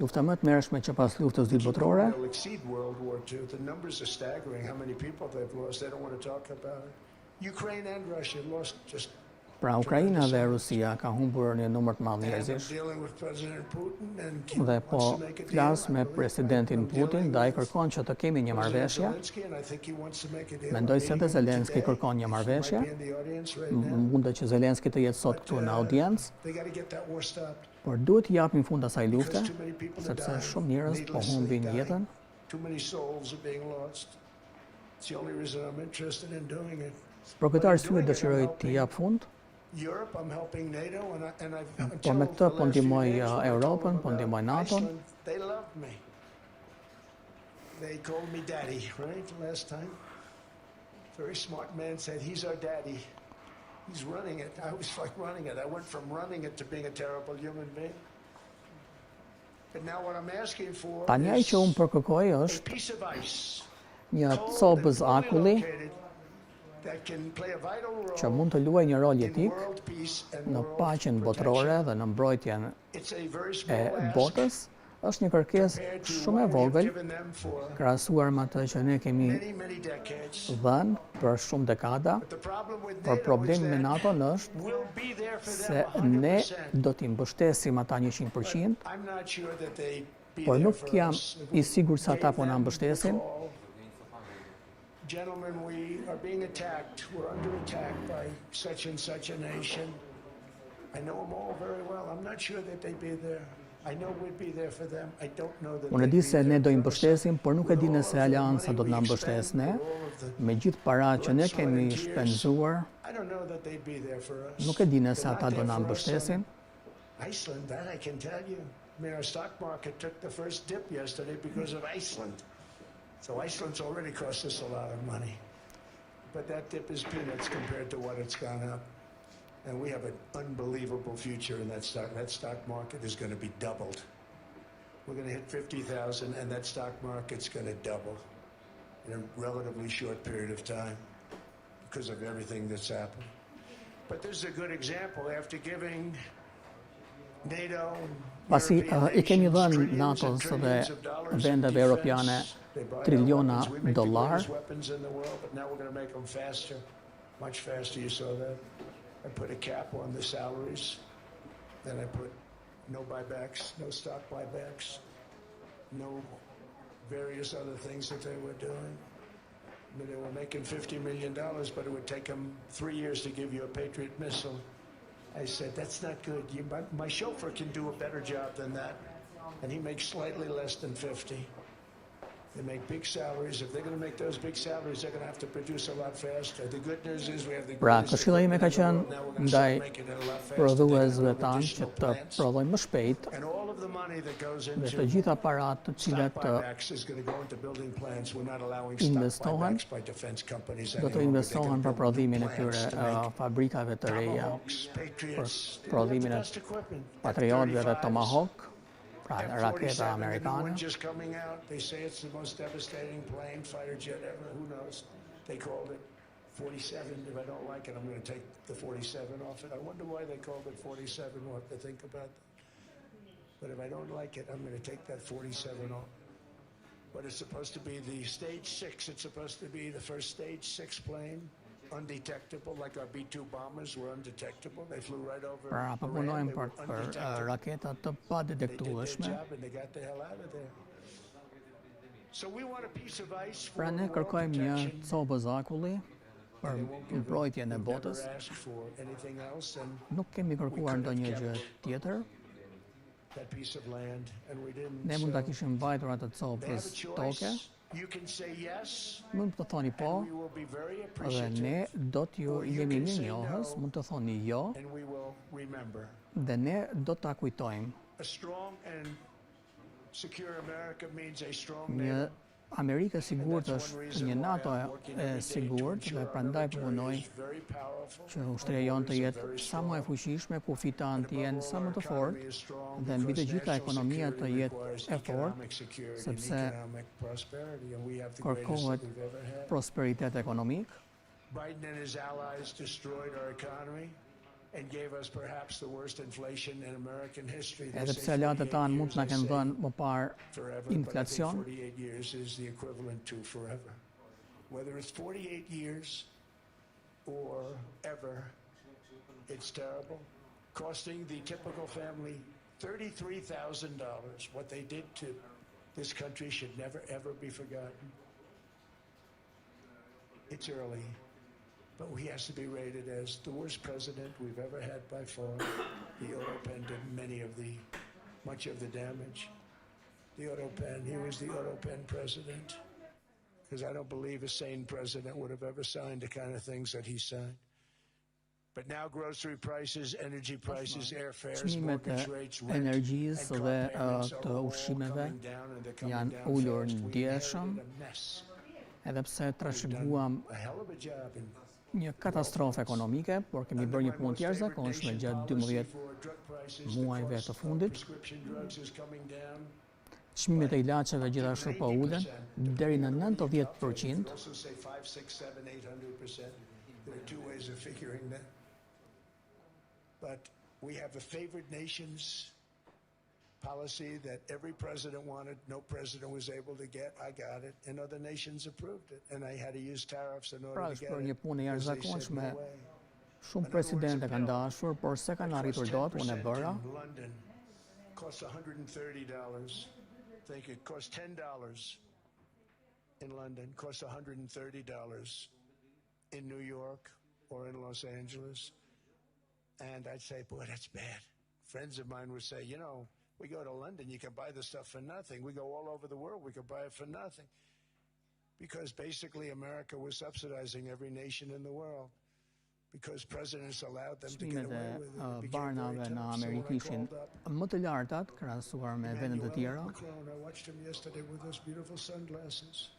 Lufta më të mërshme që pas luftës dytë botërore. Will exceed World War II. The numbers are staggering. How many people they've lost? They don't want to talk about it. Ukraine and Russia lost just. Pra Ukraina dhe Rusia ka humbur një numër të madh njerëzish. Dhe po flas me presidentin Putin, dhe ai kërkon që të kemi një marrëveshje. Mendoj se edhe Zelenski kërkon një marrëveshje. Mundet që Zelenski të jetë sot këtu në audiencë. Por duhet të japim fund asaj lufte, sepse shumë njerëz po humbin jetën. Për këtë arsye dëshiroj të jap fund. Po me këtë po ndihmoj Europën, po ndihmoj NATO-n. They called me daddy, right? Last time. Very smart man said, he's our daddy. He's running it. I was like running it. I went from running it to being a terrible human being. But now what I'm asking for Tani ai që unë përkërkoj është një copëz akulli që mund të luajë një rol jetik në paqen botërore dhe në mbrojtjen e botës, është një kërkesë shumë e vogël krahasuar me atë që ne kemi dhënë për shumë dekada. Por problemi me NATO është se ne do t'i mbështesim ata 100%, por nuk jam i sigurt se ata po na mbështesin. Gentlemen, we are being attacked. We're under attack by such and such a nation. I know them all very well. I'm not sure that they'd be there. I know we'd be there for them. I don't know that. Unë di se ne do i mbështesim, por nuk e di nëse Alianca do të na mbështesë ne. Me gjithë paratë që ne kemi shpenzuar, nuk e di nëse ata do na mbështesin. Iceland, that I can tell you. I mean, our stock market took the first dip yesterday because of Iceland. So Iceland's already cost us a lot of money. But that dip is peanuts compared to what it's gone up. And we have an unbelievable future in that stock. That stock market is going to be doubled. We're going to hit 50,000 and that stock market's going to double in a relatively short period of time because of everything that's happened. But this is a good example. After giving NATO, pasi I kemi dhënë NATO-s dhe vendeve europiane triliona dollar. Now we're going to make them faster, much faster. You saw that. I put a cap on the salaries. Then I put no buybacks, no stock buybacks, no various other things that they were doing. I mean, they were making $50 million, but it would take them 3 years to give you a Patriot missile. I said, that's not good. My chauffeur can do a better job than that. And he makes slightly less than 50. They make big salaries. If they're going to make those big salaries, they're going to have to produce a lot faster. The good news is we have the Pra, këshilla ime ka qenë ndaj prodhuesve tanë që të prodhojnë më shpejt dhe të gjitha parat të cilat investohen, do të investohen për prodhimin e këtyre fabrikave të reja, për prodhimin e Patriotëve dhe Tomahawk, pra raketa amerikane. just coming out. They say it's the most devastating plane, fighter jet ever. Who knows? They called it 47. If I don't like it, I'm going to take the 47 off it. I wonder why they called it 47. We'll have to think about that. But if I don't like it, I'm going to take that 47 off. But it's supposed to be the stage 6. It's supposed to be the first stage 6 plane. Undetectable, like our B-2 bombers were undetectable. They flew right over. Pra, punojmë për raketat të padetektueshme. Pra, ne kërkojmë një copë zakulli për mbrojtjen e botës. Nuk kemi kërkuar ndonjë gjë tjetër. Ne mund ta kishim mbajtur atë copës toke. Mund të thoni po, dhe ne do t'ju jemi mirënjohës, mund të thoni jo, dhe ne do t'a kujtojmë. Një Amerikë e sigurt është një NATO e sigurt dhe prandaj punoj që ushtria jonë të jetë sa më e fuqishme, kufitat të jenë sa më të fortë dhe mbi të gjitha ekonomia të jetë e fortë, sepse kërkohet prosperitet ekonomik. Biden and his allies destroyed our economy and gave us perhaps the worst inflation in American history. Edhe pse aleatët tanë mund të na kenë dhënë më parë inflacion, 48 years is the equivalent to forever. Whether it's 48 years or ever, it's terrible. Costing the typical family $33,000. What they did to this country should never, ever be forgotten. It's early, but he has to be rated as the worst president we've ever had by far. The Autopen did much of the damage. The Autopen, he was the Autopen president. Because I don't believe a sane president would have ever signed the kind of things that he signed. But now grocery prices, energy prices, airfares, mortgage rates, rent, and car payments are all coming down and they're coming down fast. We inherited a mess. Edhe pse trashëguam A hell of a job in një katastrofë ekonomike, por kemi bërë një punë të jashtëzakonshme gjatë 12 muajve të fundit. prescription drugs is coming down. Çmimet e ilaçeve gjithashtu po ulen deri në 90%. Also say 5, 6, 7, 800%. There are two ways of figuring that. But we have a favored nations policy that every president wanted, no president was able to get. I got it, and other nations approved it, and I had to use tariffs in order to get Pra, për një it. punë e because they said jashtëzakonshme, no way. shumë presidentë kanë dashur, por se kanë arritur dot, unë e bëra. In London costs $130. Think it costs $10 in London, costs $130 in New York or in Los Angeles. And I'd say, boy, that's bad. Friends of mine would say, you know, we go to London, you can buy the stuff for nothing. We go all over the world, we could buy it for nothing. Because basically America was subsidizing every nation in the world. Because presidents allowed them to get Çmimet away with it. It e became barnave very në tough. So Amerikë when I ishin called up më të lartat krahasuar me vendet të tjera. Macron, I watched him yesterday with those beautiful sunglasses.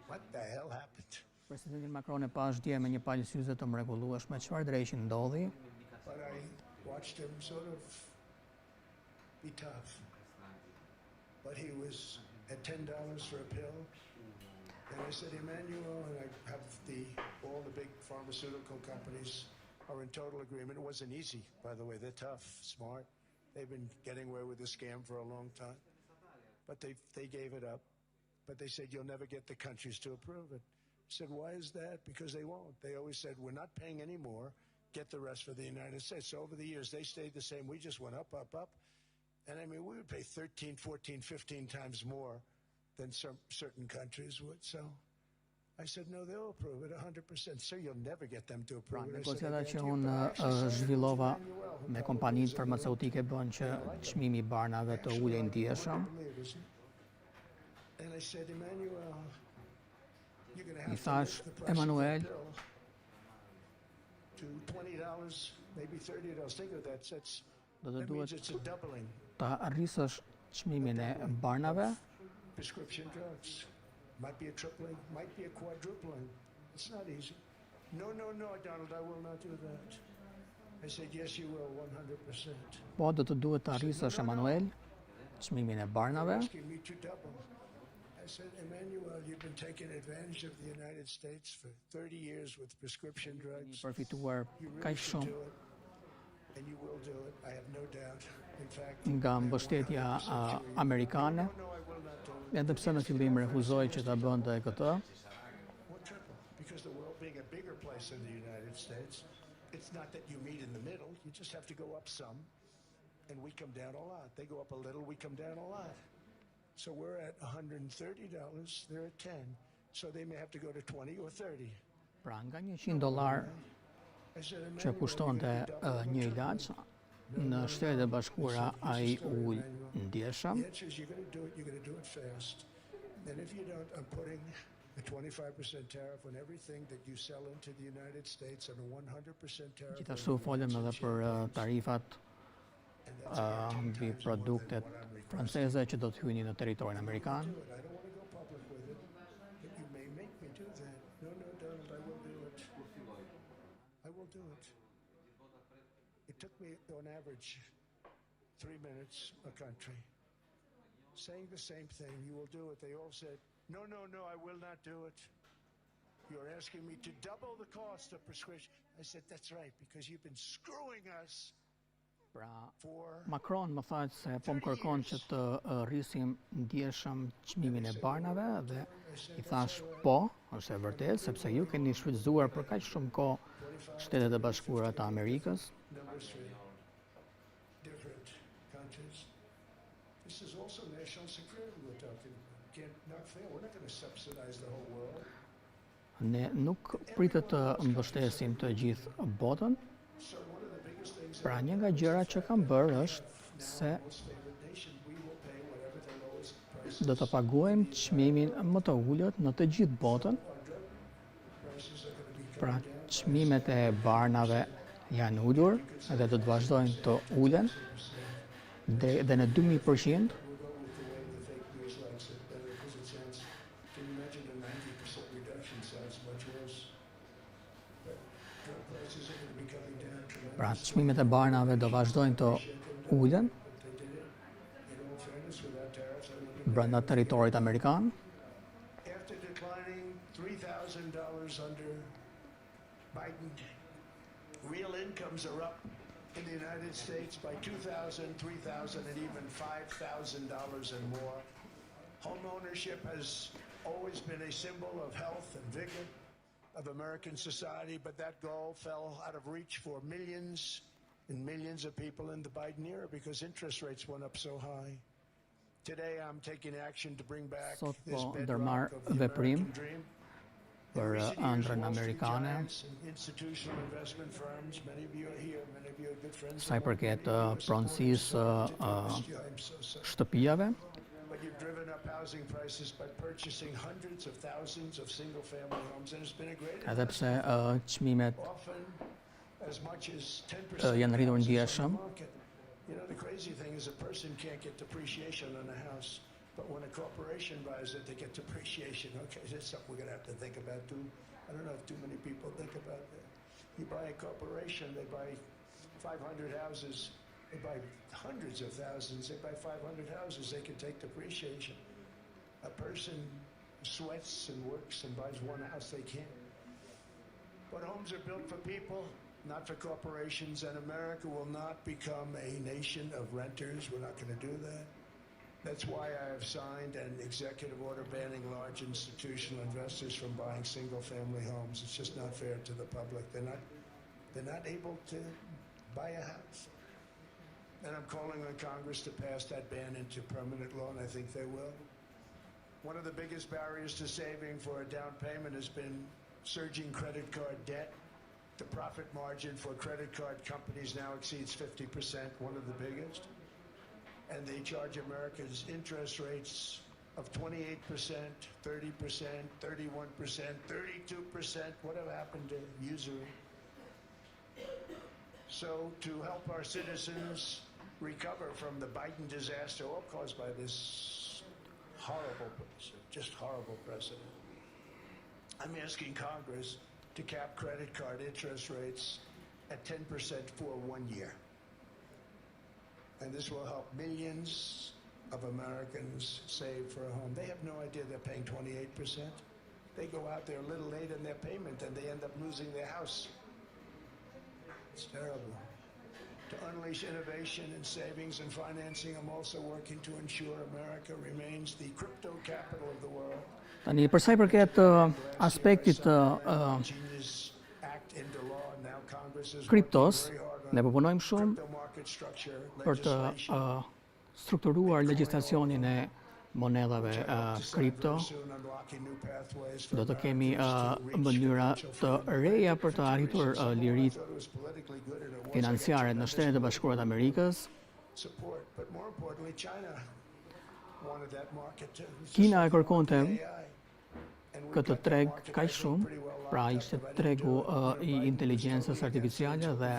What the hell happened? Presidentin Macron e pash dje me një palë syze të mrekullueshme. Çfarë dreqi ndodhi? But I watched him sort of be tough. But he was at $10 for a pill. And I said, Emmanuel, and I have all the big pharmaceutical companies are in total agreement. It wasn't easy, by the way. They're tough, smart. They've been getting away with the scam for a long time. But they gave it up. But they said, you'll never get the countries to approve it. I said, why is that? Because they won't. They always said, we're not paying any more. Get the rest for the United States. So over the years, they stayed the same. We just went up, up, up. And I mean, we would pay 13, 14, 15 times more than certain countries would. So I said, no, they'll approve it 100%. Sir, you'll never get them to Pra, approve it. negociata që unë zhvillova me kompanitë farmaceutike bën që çmimi i barnave të ulej ndjeshëm. And I said, Emmanuel, you're going to have I to thash, lift the price of Emanuel, that bill to $20, maybe $30. Think of that. do të That means duhet it's a doubling. ta arrisësh çmimin e barnave. Prescription drugs. Might be a tripling, might be a quadrupling. It's not easy. No, Donald, I will not do that. I said, yes, you will, 100%. Po do të duhet ta arrisësh, Emanuel, çmimin e barnave. Asking me to double. I said, Emmanuel, you've been taking advantage of the United States for 30 years with prescription drugs. Përfituar You really kaq should shumë do it. And you will do it, I have no doubt. In fact, nga mbështetja amerikane, no, I will not do it. edhe pse në fillim refuzoi që ta bënte këtë. What triple? Because the world being a bigger place than the United States, it's not that you meet in the middle. You just have to go up some, and we come down a lot. They go up a little, we come down a lot. So we're at $130, they're at 10. So they may have to go to 20 or 30. Pra nga $100 I said, që Emmanuel, kushtonte you're gonna double një or triple? ilaç në Shtetet e Bashkuara ai ul ndjeshëm. The answer is you're going to do it fast. And if you don't, I'm putting a 25% tariff on everything that you sell into the United States and a 100% tariff. Gjithashtu folëm edhe për tarifat mbi produktet franceze që do të hyjnë në territorin amerikan. I don't want to go public with it, but you may make me do that. No, Donald, I will do it. I will do it. It took me, on average, 3 minutes a country. Saying the same thing, you will do it. They all said, no, I will not do it. You're asking me to double the cost of prescription. I said, that's right, because you've been screwing us. Pra, Macron më tha se po më kërkon që të rrisim ndjeshëm çmimin e barnave dhe I thash po, është e vërtetë, sepse ju keni shfrytzuar për kaq shumë kohë Shtetet e Bashkuara të Amerikës. Different countries. This is also national security we're talking about. Not fair. We're not going to subsidize the whole world. Ne nuk pritet të mbështesim të gjithë botën. Pra një nga gjërat që kam bërë është se do të paguajmë çmimin më të ulët në të gjithë botën. Pra çmimet e barnave janë ulur dhe do të vazhdojnë të ulen dhe në 2000%. Pra çmimet e barnave do vazhdojnë të ulen brenda territorit amerikan. After declining $3,000 under Biden, real incomes are up in the United States by $2,000, $3,000, and even $5,000 and more. Home ownership has always been a symbol of health and vigor of American society, but that goal fell out of reach for millions and millions of people in the Biden era because interest rates went up so high. Today I'm taking action to bring back this bedrock of the American dream. Për ëndrrën amerikane, sa I përket pronësisë shtëpiave. But you've driven up housing prices by purchasing hundreds of thousands of single-family homes, and it's been a great Edhe pse çmimet often as much as 10% janë rritur ndjeshëm. You know, the crazy thing is a person can't get depreciation on a house, but when a corporation buys it, they get depreciation. Okay, that's something we're going to have to think about too. I don't know if too many people think about that. You buy a corporation, they buy 500 houses. They buy hundreds of thousands. They buy 500 houses. They can take depreciation. A person sweats and works and buys one house, they can't. But homes are built for people, not for corporations, and America will not become a nation of renters. We're not going to do that. That's why I have signed an executive order banning large institutional investors from buying single-family homes. It's just not fair to the public. They're not able to buy a house. And I'm calling on Congress to pass that ban into permanent law, and I think they will. One of the biggest barriers to saving for a down payment has been surging credit card debt. The profit margin for credit card companies now exceeds 50%, one of the biggest. And they charge Americans interest rates of 28%, 30%, 31%, 32%. Whatever happened to usury? So to help our citizens recover from the Biden disaster, all caused by this horrible precedent, just horrible precedent, I'm asking Congress to cap credit card interest rates at 10% for 1 year. And this will help millions of Americans save for a home. They have no idea they're paying 28%. They go out there a little late in their payment and they end up losing their house. It's terrible. To unleash innovation in savings and financing, I'm also working to ensure America remains the crypto capital of the world. Tani për sa I përket aspektit të kriptos, ne po punojmë shumë për të strukturuar legjislacionin e monedhave kripto. Do të kemi mënyra të reja për të arritur liritë financiare në Shtetet e Bashkuara të Amerikës. Kina e kërkonte këtë treg kaq shumë, pra ishte tregu I inteligjencës artificiale dhe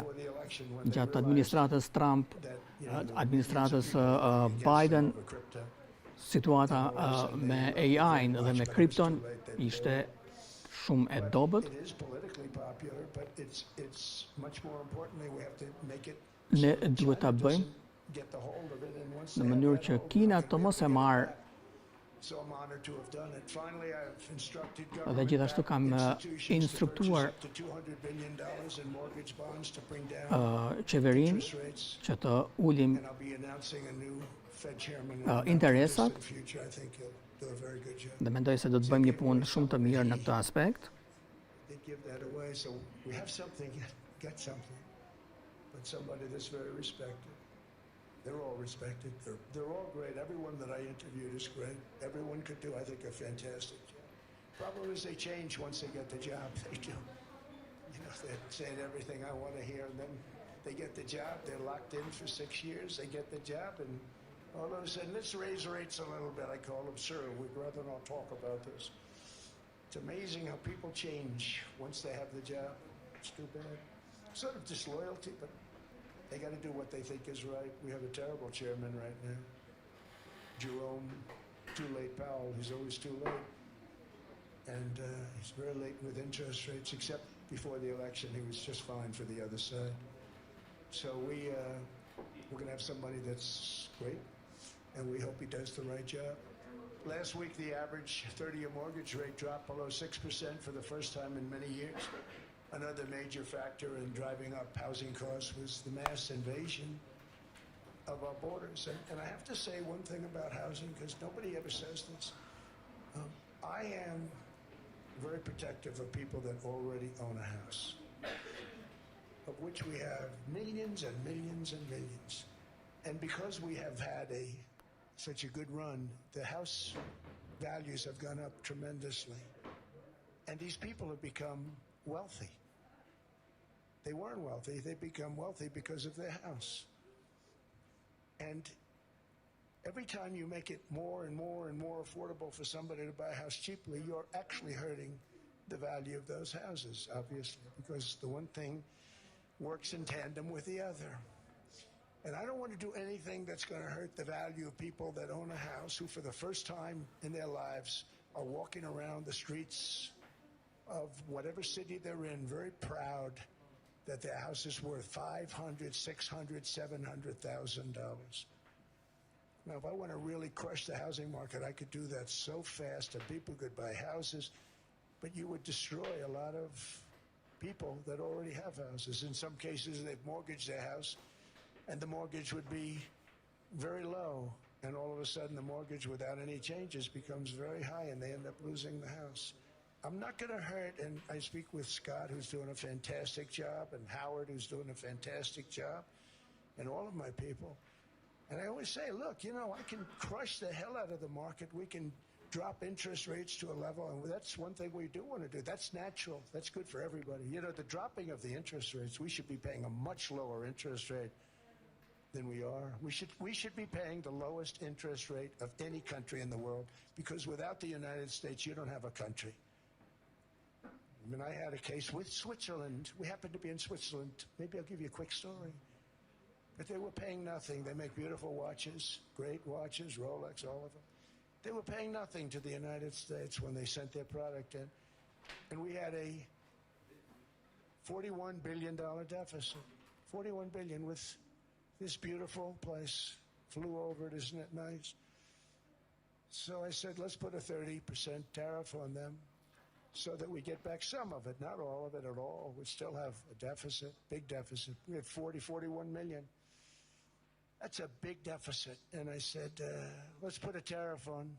gjatë administratës Trump, administratës Biden, situata me AI-n dhe me kripton ishte shumë e dobët. Ne duhet ta bëjmë në mënyrë që Kina të mos e marrë So I'm honored to have done it. Finally, I've instructed Dhe government gjithashtu kam institutions to purchase instruktuar up to $200 billion in mortgage bonds to bring down qeverin interest rates. që të ulim And I'll be announcing a new Fed chairman in the interesat. distant future. I think he'll do a very good job. Dhe mendoj se do të bëjmë një punë shumë të mirë në këtë aspekt. They give that away, so we have something, get something. But somebody that's very respected. They're all respected. They're all great. Everyone that I interviewed is great. Everyone could do, I think, a fantastic job. Problem is they change once they get the job. They do. You know, they're saying everything I want to hear, and then they get the job. They're locked in for 6 years. They get the job, and all of a sudden, let's raise rates a little bit. I call them, sir, we'd rather not talk about this. It's amazing how people change once they have the job. It's too bad. Sort of disloyalty, but they got to do what they think is right. We have a terrible chairman right now. Jerome, too late Powell. He's always too late. And he's very late with interest rates, except before the election, he was just fine for the other side. So we're going to have somebody that's great, and we hope he does the right job. Last week, the average 30-year mortgage rate dropped below 6% for the first time in many years. Another major factor in driving up housing costs was the mass invasion of our borders. And I have to say one thing about housing, because nobody ever says this. I am very protective of people that already own a house, of which we have millions and millions and millions. And because we have had such a good run, the house values have gone up tremendously. And these people have become wealthy. They weren't wealthy. They become wealthy because of their house. And every time you make it more and more and more affordable for somebody to buy a house cheaply, you're actually hurting the value of those houses, obviously, because the one thing works in tandem with the other. And I don't want to do anything that's going to hurt the value of people that own a house who, for the first time in their lives, are walking around the streets of whatever city they're in, very proud that their house is worth $500,000, $600,000, $700,000. Now, if I want to really crush the housing market, I could do that so fast and people could buy houses, but you would destroy a lot of people that already have houses. In some cases, they've mortgaged their house, and the mortgage would be very low, and all of a sudden the mortgage without any changes becomes very high, and they end up losing the house. I'm not going to hurt, and I speak with Scott, who's doing a fantastic job, and Howard, who's doing a fantastic job, and all of my people. And I always say, look, you know, I can crush the hell out of the market. We can drop interest rates to a level, and that's one thing we do want to do. That's natural. That's good for everybody. You know, the dropping of the interest rates, we should be paying a much lower interest rate than we are. We should be paying the lowest interest rate of any country in the world, because without the United States, you don't have a country. I mean, I had a case with Switzerland. We happened to be in Switzerland. Maybe I'll give you a quick story. But they were paying nothing. They make beautiful watches, great watches, Rolex, all of them. They were paying nothing to the United States when they sent their product in. And we had a $41 billion deficit. $41 billion with this beautiful place. Flew over it, isn't it nice? So I said, let's put a 30% tariff on them, so that we get back some of it, not all of it at all. We still have a deficit, big deficit. We had 41 million. That's a big deficit. And I said, let's put a tariff on.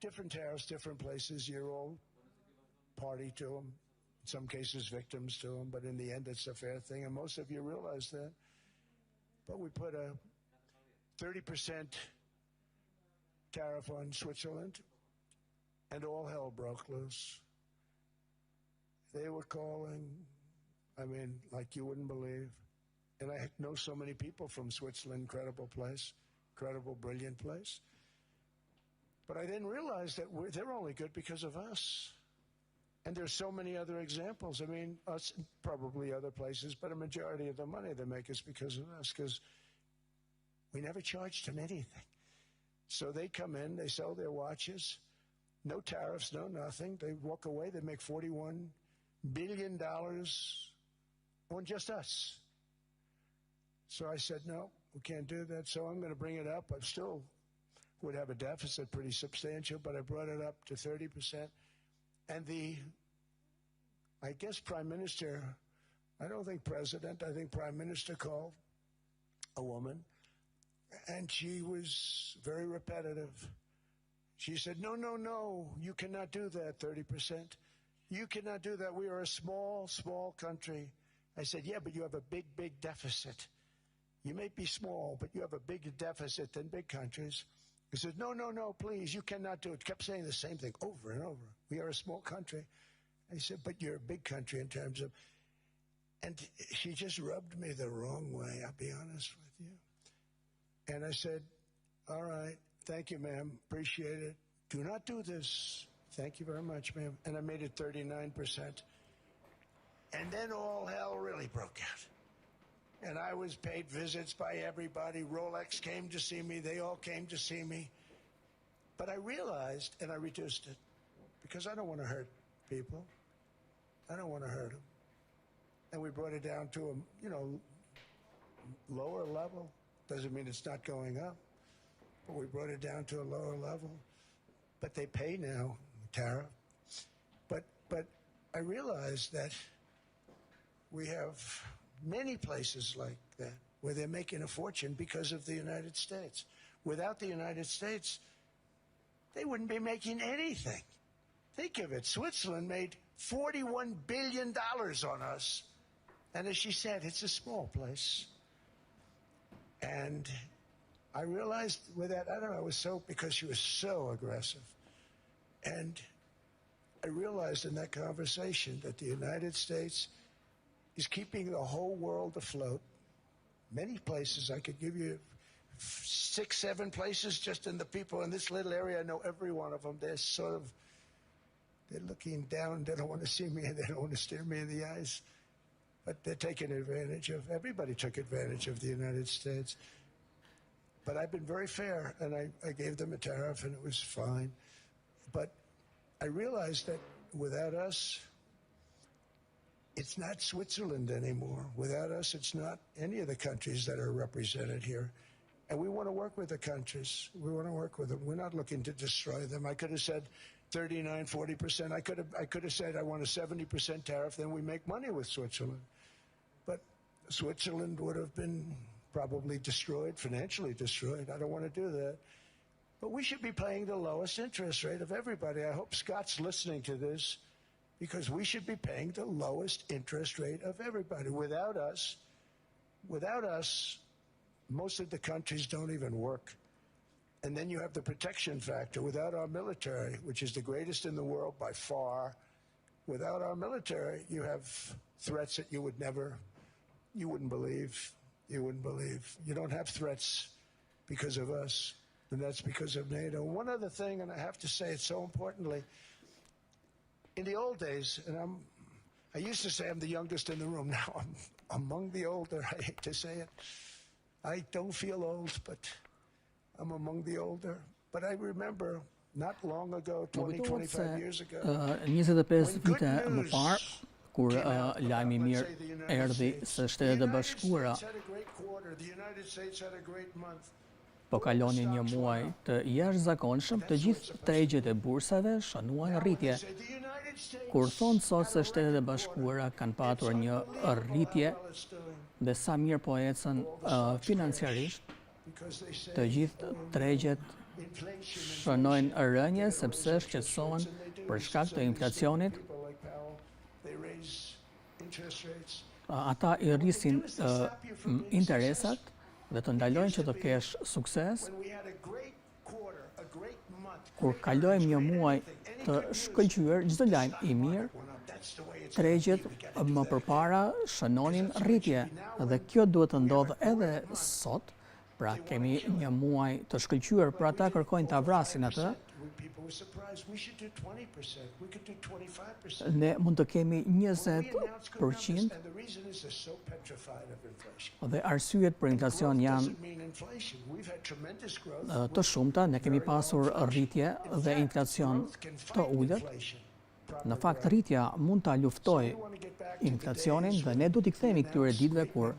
Different tariffs, different places. You're all party to them. In some cases, victims to them. But in the end, it's a fair thing. And most of you realize that. But we put a 30% tariff on Switzerland, and all hell broke loose. They were calling, I mean, like you wouldn't believe. And I know so many people from Switzerland, incredible place, incredible, brilliant place. But I didn't realize that they're only good because of us. And there's so many other examples. I mean, us, probably other places, but a majority of the money they make is because of us, because we never charged them anything. So they come in, they sell their watches, no tariffs, no nothing. They walk away, they make $41 billion on just us. So I said, no, we can't do that. So I'm going to bring it up. I'm still would have a deficit pretty substantial, but I brought it up to 30%. And I guess Prime Minister, I don't think President, I think Prime Minister called a woman, and she was very repetitive. She said, no, no, no, you cannot do that, 30%. You cannot do that. We are a small, small country. I said, yeah, but you have a big, big deficit. You may be small, but you have a bigger deficit than big countries. He said, no, no, no, please, you cannot do it. Kept saying the same thing over and over. We are a small country. I said, but you're a big country in terms of... And she just rubbed me the wrong way, I'll be honest with you. And I said, all right, thank you, ma'am, appreciate it. Do not do this. Thank you very much, ma'am. And I made it 39%. And then all hell really broke out. And I was paid visits by everybody. Rolex came to see me. They all came to see me. But I realized, and I reduced it, because I don't want to hurt people. I don't want to hurt them. And we brought it down to a, lower level. Doesn't mean it's not going up. But we brought it down to a lower level. But they pay now, tariff. But I realized that we have many places like that where they're making a fortune because of the United States. Without the United States, they wouldn't be making anything. Think of it. Switzerland made $41 billion on us. And as she said, it's a small place. And I realized with that, I don't know, because she was so aggressive. And I realized in that conversation that the United States is keeping the whole world afloat. Many places, I could give you 6, 7 places just in the people in this little area. I know every one of them. They're looking down. They don't want to see me, and they don't want to stare me in the eyes. But they're taking advantage of, everybody took advantage of the United States. But I've been very fair, and I gave them a tariff, and it was fine. But I realized that without us, it's not Switzerland anymore. Without us, it's not any of the countries that are represented here. And we want to work with the countries. We want to work with them. We're not looking to destroy them. I could have said 39, 40%. I could have said I want a 70% tariff, then we make money with Switzerland. But Switzerland would have been probably destroyed, financially destroyed. I don't want to do that. But we should be paying the lowest interest rate of everybody. I hope Scott's listening to this, because we should be paying the lowest interest rate of everybody. Without us, most of the countries don't even work. And then you have the protection factor. Without our military, which is the greatest in the world by far, without our military, you have threats that you wouldn't believe. You wouldn't believe. You don't have threats because of us, and that's because of NATO. One other thing, and I have to say it so importantly, in the old days, and I used to say I'm the youngest in the room. Now I'm among the older. I hate to say it. I don't feel old, but I'm among the older. But I remember not long ago, 20, 25 years ago, 25 vite më parë, kur lajmi mirë erdhi se Shtetet e Bashkuara po kalonin një muaj të jashtëzakonshëm, të gjithë tregjet e bursave shënuan rritje. Kur thonë sot se Shtetet e Bashkuara kanë patur një rritje dhe sa mirë po ecën financiarisht, të gjithë tregjet shënojnë rënje sepse shqetësohen për shkak të inflacionit. Ata I rrisin interesat dhe të ndalojnë që të kesh sukses. Kur kalojmë një muaj të shkëlqyer, çdo lajm I mirë, tregjet më përpara shënonin rritje dhe kjo duhet të ndodhë edhe sot. Pra kemi një muaj të shkëlqyer, pra ata kërkojnë ta vrasin atë. Ne mund të kemi 20% dhe arsyet për inflacion janë të shumta. Ne kemi pasur rritje dhe inflacion të ulët. Në fakt, rritja mund ta luftoj inflacionin dhe ne du t'i kthehemi këtyre ditëve kur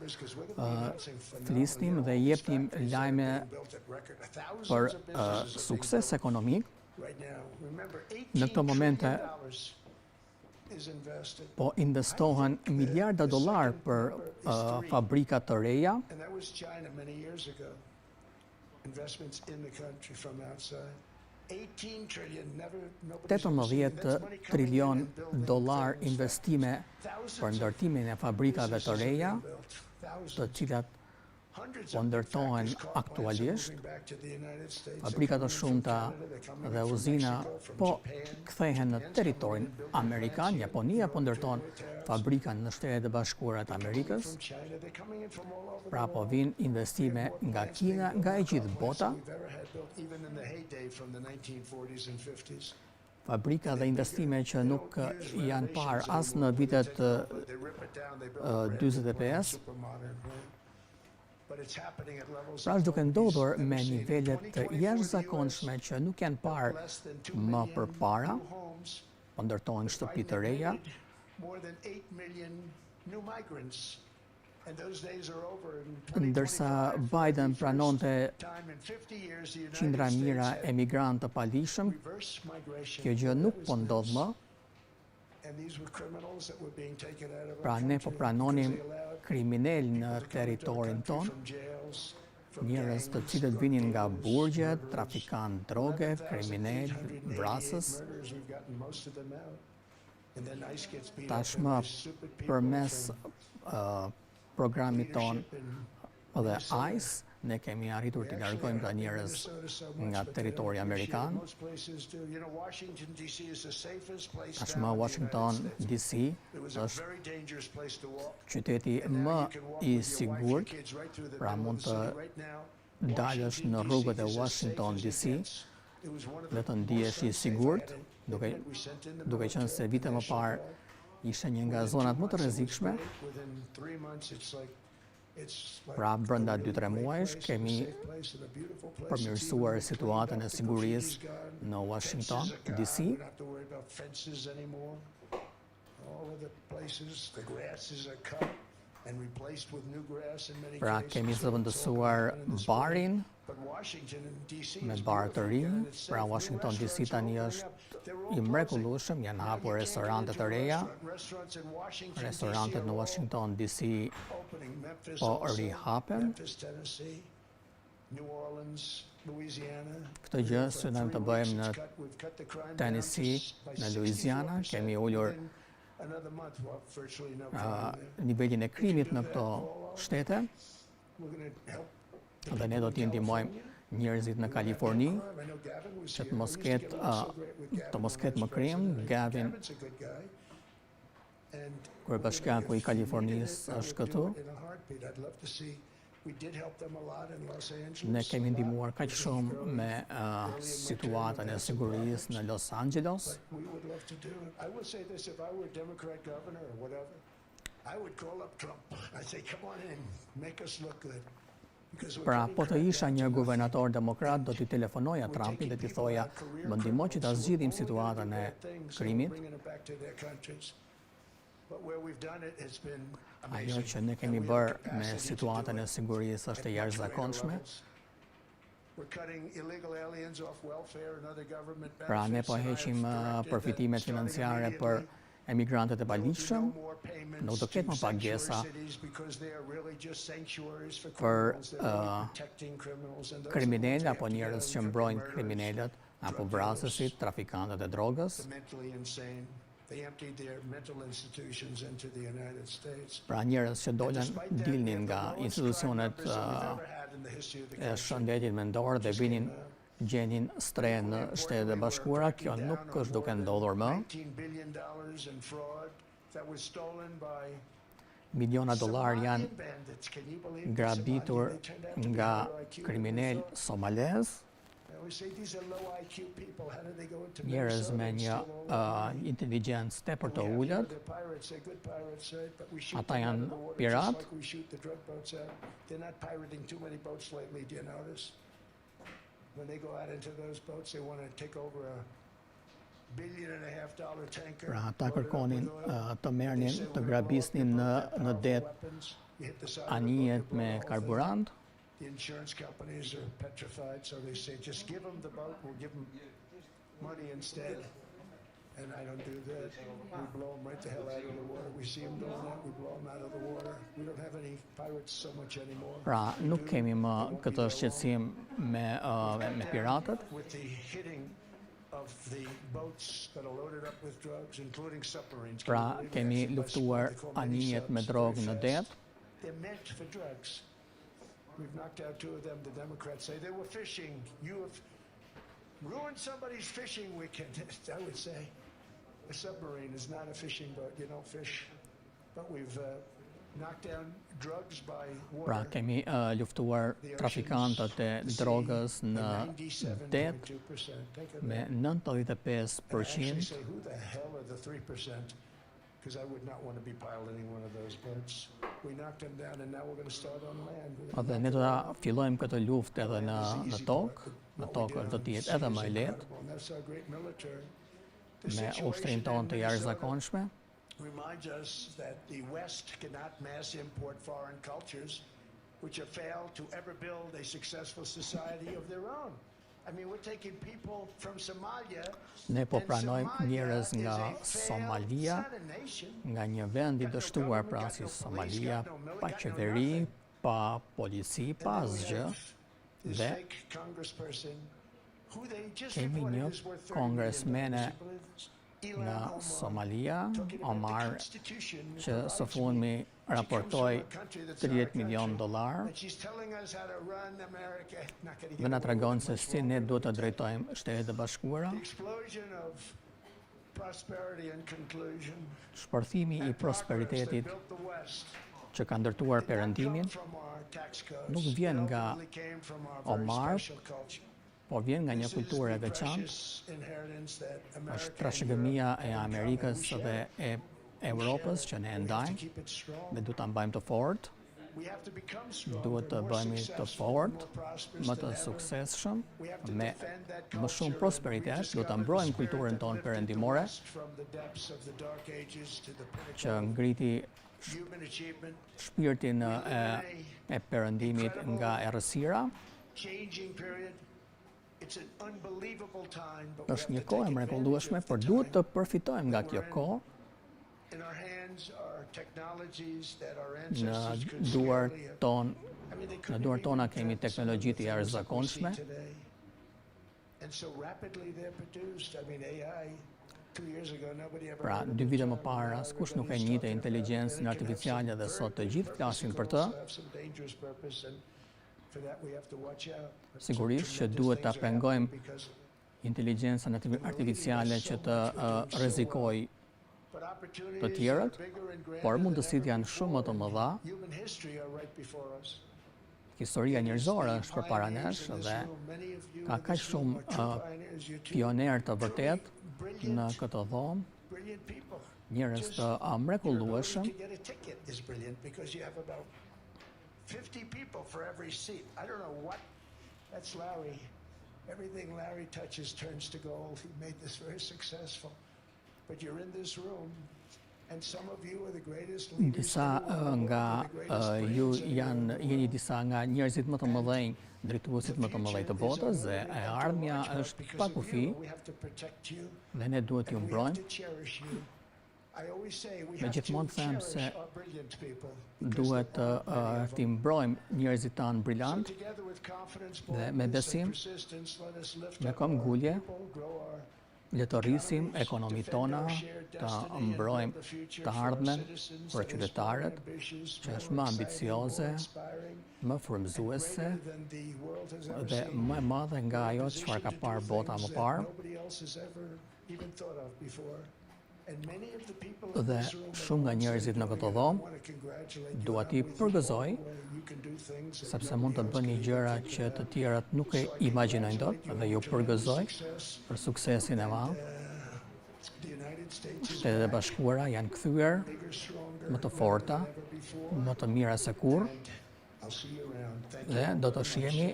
flisnim dhe jepnim lajme për sukses ekonomik. Në këto momente po investohen miliarda dollar për fabrika të reja. 18 trilion dollar investime për ndërtimin e fabrikave të reja, të cilat po ndërtohen aktualisht. Fabrika të shumta dhe uzina po kthehen në territorin amerikan. Japonia po ndërton fabrika në Shtetet e Bashkuara të Amerikës. Pra po vinë investime nga Kina, nga e gjithë bota. Fabrika dhe investime që nuk janë parë as në vitet 45. Pra është duke ndodhur me nivelet të jashtëzakonshme që nuk janë parë më përpara, po ndërtohen shtëpi të reja. Ndërsa Biden pranonte qindra mijëra emigrantë të palishëm, kjo gjë nuk po ndodh më. Pra ne po pranonim kriminal në territorin ton, njerëz të cilët vinin nga burgjet, trafikant droge, kriminal, vrasës. Tashmë përmes programit ton dhe ICE, ne kemi arritur të largojmë këta njerëz nga territori amerikan. Tashmë Washington DC është qyteti më i sigurt, pra mund të dalësh në rrugët e Washington DC dhe të ndihesh i sigurt, duke qenë se vite më parë ishte një nga zonat më të rrezikshme. Pra brenda 2-3 muajsh kemi përmirësuar situatën e sigurisë në Washington DC. Pra kemi zëvendësuar barin me bar të rinj. Pra Washington DC tani është i mrekullueshëm, janë hapur restorante të reja. Restorantet në Washington DC po rihapen. Këtë gjë synojmë të bëjmë në Tennessee, në Louisiana. Kemi ulur nivelin e krimit në këto shtete dhe ne do t'i ndihmojmë njerëzit në Kaliforni që të mos ketë më krim. Gavin, kryebashkiaku i Kalifornisë, është këtu. Ne kemi ndihmuar kaq shumë me situatën e sigurisë në Los Angeles. Pra, po të isha një guvernator demokrat, do t'i telefonoja Trumpin dhe t'i thoja, më ndihmo që ta zgjidhim situatën e krimit. Ajo që ne kemi bërë me situatën e sigurisë është e jashtëzakonshme. Pra ne po heqim përfitimet financiare për emigrantët e paligjshëm, nuk do ketë më pagesa për kriminalë apo njerëz që mbrojnë kriminalët apo vrasësit, trafikantët e drogës. Pra njerëz që dilnin nga institucionet e shëndetit mendor dhe gjenin stre në Shtetet e Bashkuara, kjo nuk është duke ndodhur më. Miliona dollar janë grabitur nga kriminal somalez. Njerëz me një inteligjencë tepër të ulët. Ata janë pirat. $1.5 billion tanker. Pra ata kërkonin të merrnin, të grabisnin në det anijet me karburant. The insurance companies are petrified, so they say, just give them the boat, we'll give them money instead. And I don't do that. We blow them right the hell out of the water. We see them doing that, we blow them out of the water. We don't have any pirates so much anymore. Pra nuk kemi më këtë shqetësim me piratët. With the hitting of the boats that are loaded up with drugs, including submarines. Pra kemi luftuar anijet me drogë në det. They're meant for drugs. We've knocked out 2 of them. The Democrats say they were fishing. You have ruined somebody's fishing weekend. I would say a submarine is not a fishing boat. You don't fish. But we've knocked down drugs by water. Pra kemi luftuar trafikantët e drogës në det me 95%. Say, who the hell are the 3%? Because I would not want to be piloting one of those boats. We knocked them down and now we're going to start on land. Dhe ne do ta fillojmë këtë luftë edhe në tokë. Në tokë do të jetë edhe më lehtë. That's our great military. Me ushtrinë tonë të jashtëzakonshme. Reminds us that the West cannot mass import foreign cultures which have failed to ever build a successful society of their own. I mean, we're taking people from Somalia. Ne po pranojmë njerëz nga Somalia, nga një vend i dështuar pra si Somalia, pa qeveri, pa polici, pa asgjë. Dhe kemi një kongresmene nga Somalia, Omar, që së fundmi raportoi $30 milion dhe na tregon se si ne duhet të drejtojmë Shtetet e Bashkuara. Shpërthimi i prosperitetit që ka ndërtuar Perëndimin nuk vjen nga Omar, po vjen nga një kulturë e veçantë. Është trashëgimia e Amerikës dhe e Europës që ne e ndajmë dhe duhet ta mbajmë të fortë. Duhet të bëhemi të fortë, më të suksesshëm, me më shumë prosperitet, duhet ta mbrojmë kulturën tonë perëndimore që ngriti shpirtin e perëndimit nga errësira. Është një kohë e mrekullueshme, por duhet të përfitojmë nga kjo kohë. Në duar tona kemi teknologji të jashtëzakonshme. Pra, 2 vite më parë, askush nuk e njihte inteligjencën artificiale dhe sot të gjithë flasin për të. Sigurisht që duhet ta pengojmë inteligjencën artificiale që të rrezikojë të tjerët, por mundësitë janë shumë më të mëdha. Historia njerëzore është përpara nesh dhe ka kaq shumë pionerë të vërtet në këtë dhomë, njerëz të mrekullueshëm. 50 people for every seat. I don't know what. That's Larry. Everything Larry touches turns to gold. He made this very successful. But you're in this room, and some of you are the greatest leaders. Disa nga ju jeni disa nga njerëzit më të mëdhenj, drejtuesit më të mëdhenj të botës dhe e ardhmja është pa kufi dhe ne duhet t'ju mbrojmë. Me gjithmonë them se duhet t'i mbrojmë njerëzit tanë brillant dhe me besim, me këmbgulje, le të rrisim ekonomitë tona, të mbrojmë të ardhmen për qytetarët, që është më ambicioze, më frymëzuese dhe më e madhe nga ajo çfarë ka parë bota më parë. Dhe shumë nga njerëzit në këtë dhomë dua t'i përgëzoj, sepse mund të bëni gjëra që të tjerat nuk e imagjinojnë dot, dhe ju përgëzoj për suksesin e madh. Shtetet e Bashkuara janë kthyer më të forta, më të mira se kurrë, dhe do të shihemi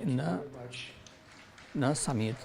në summit.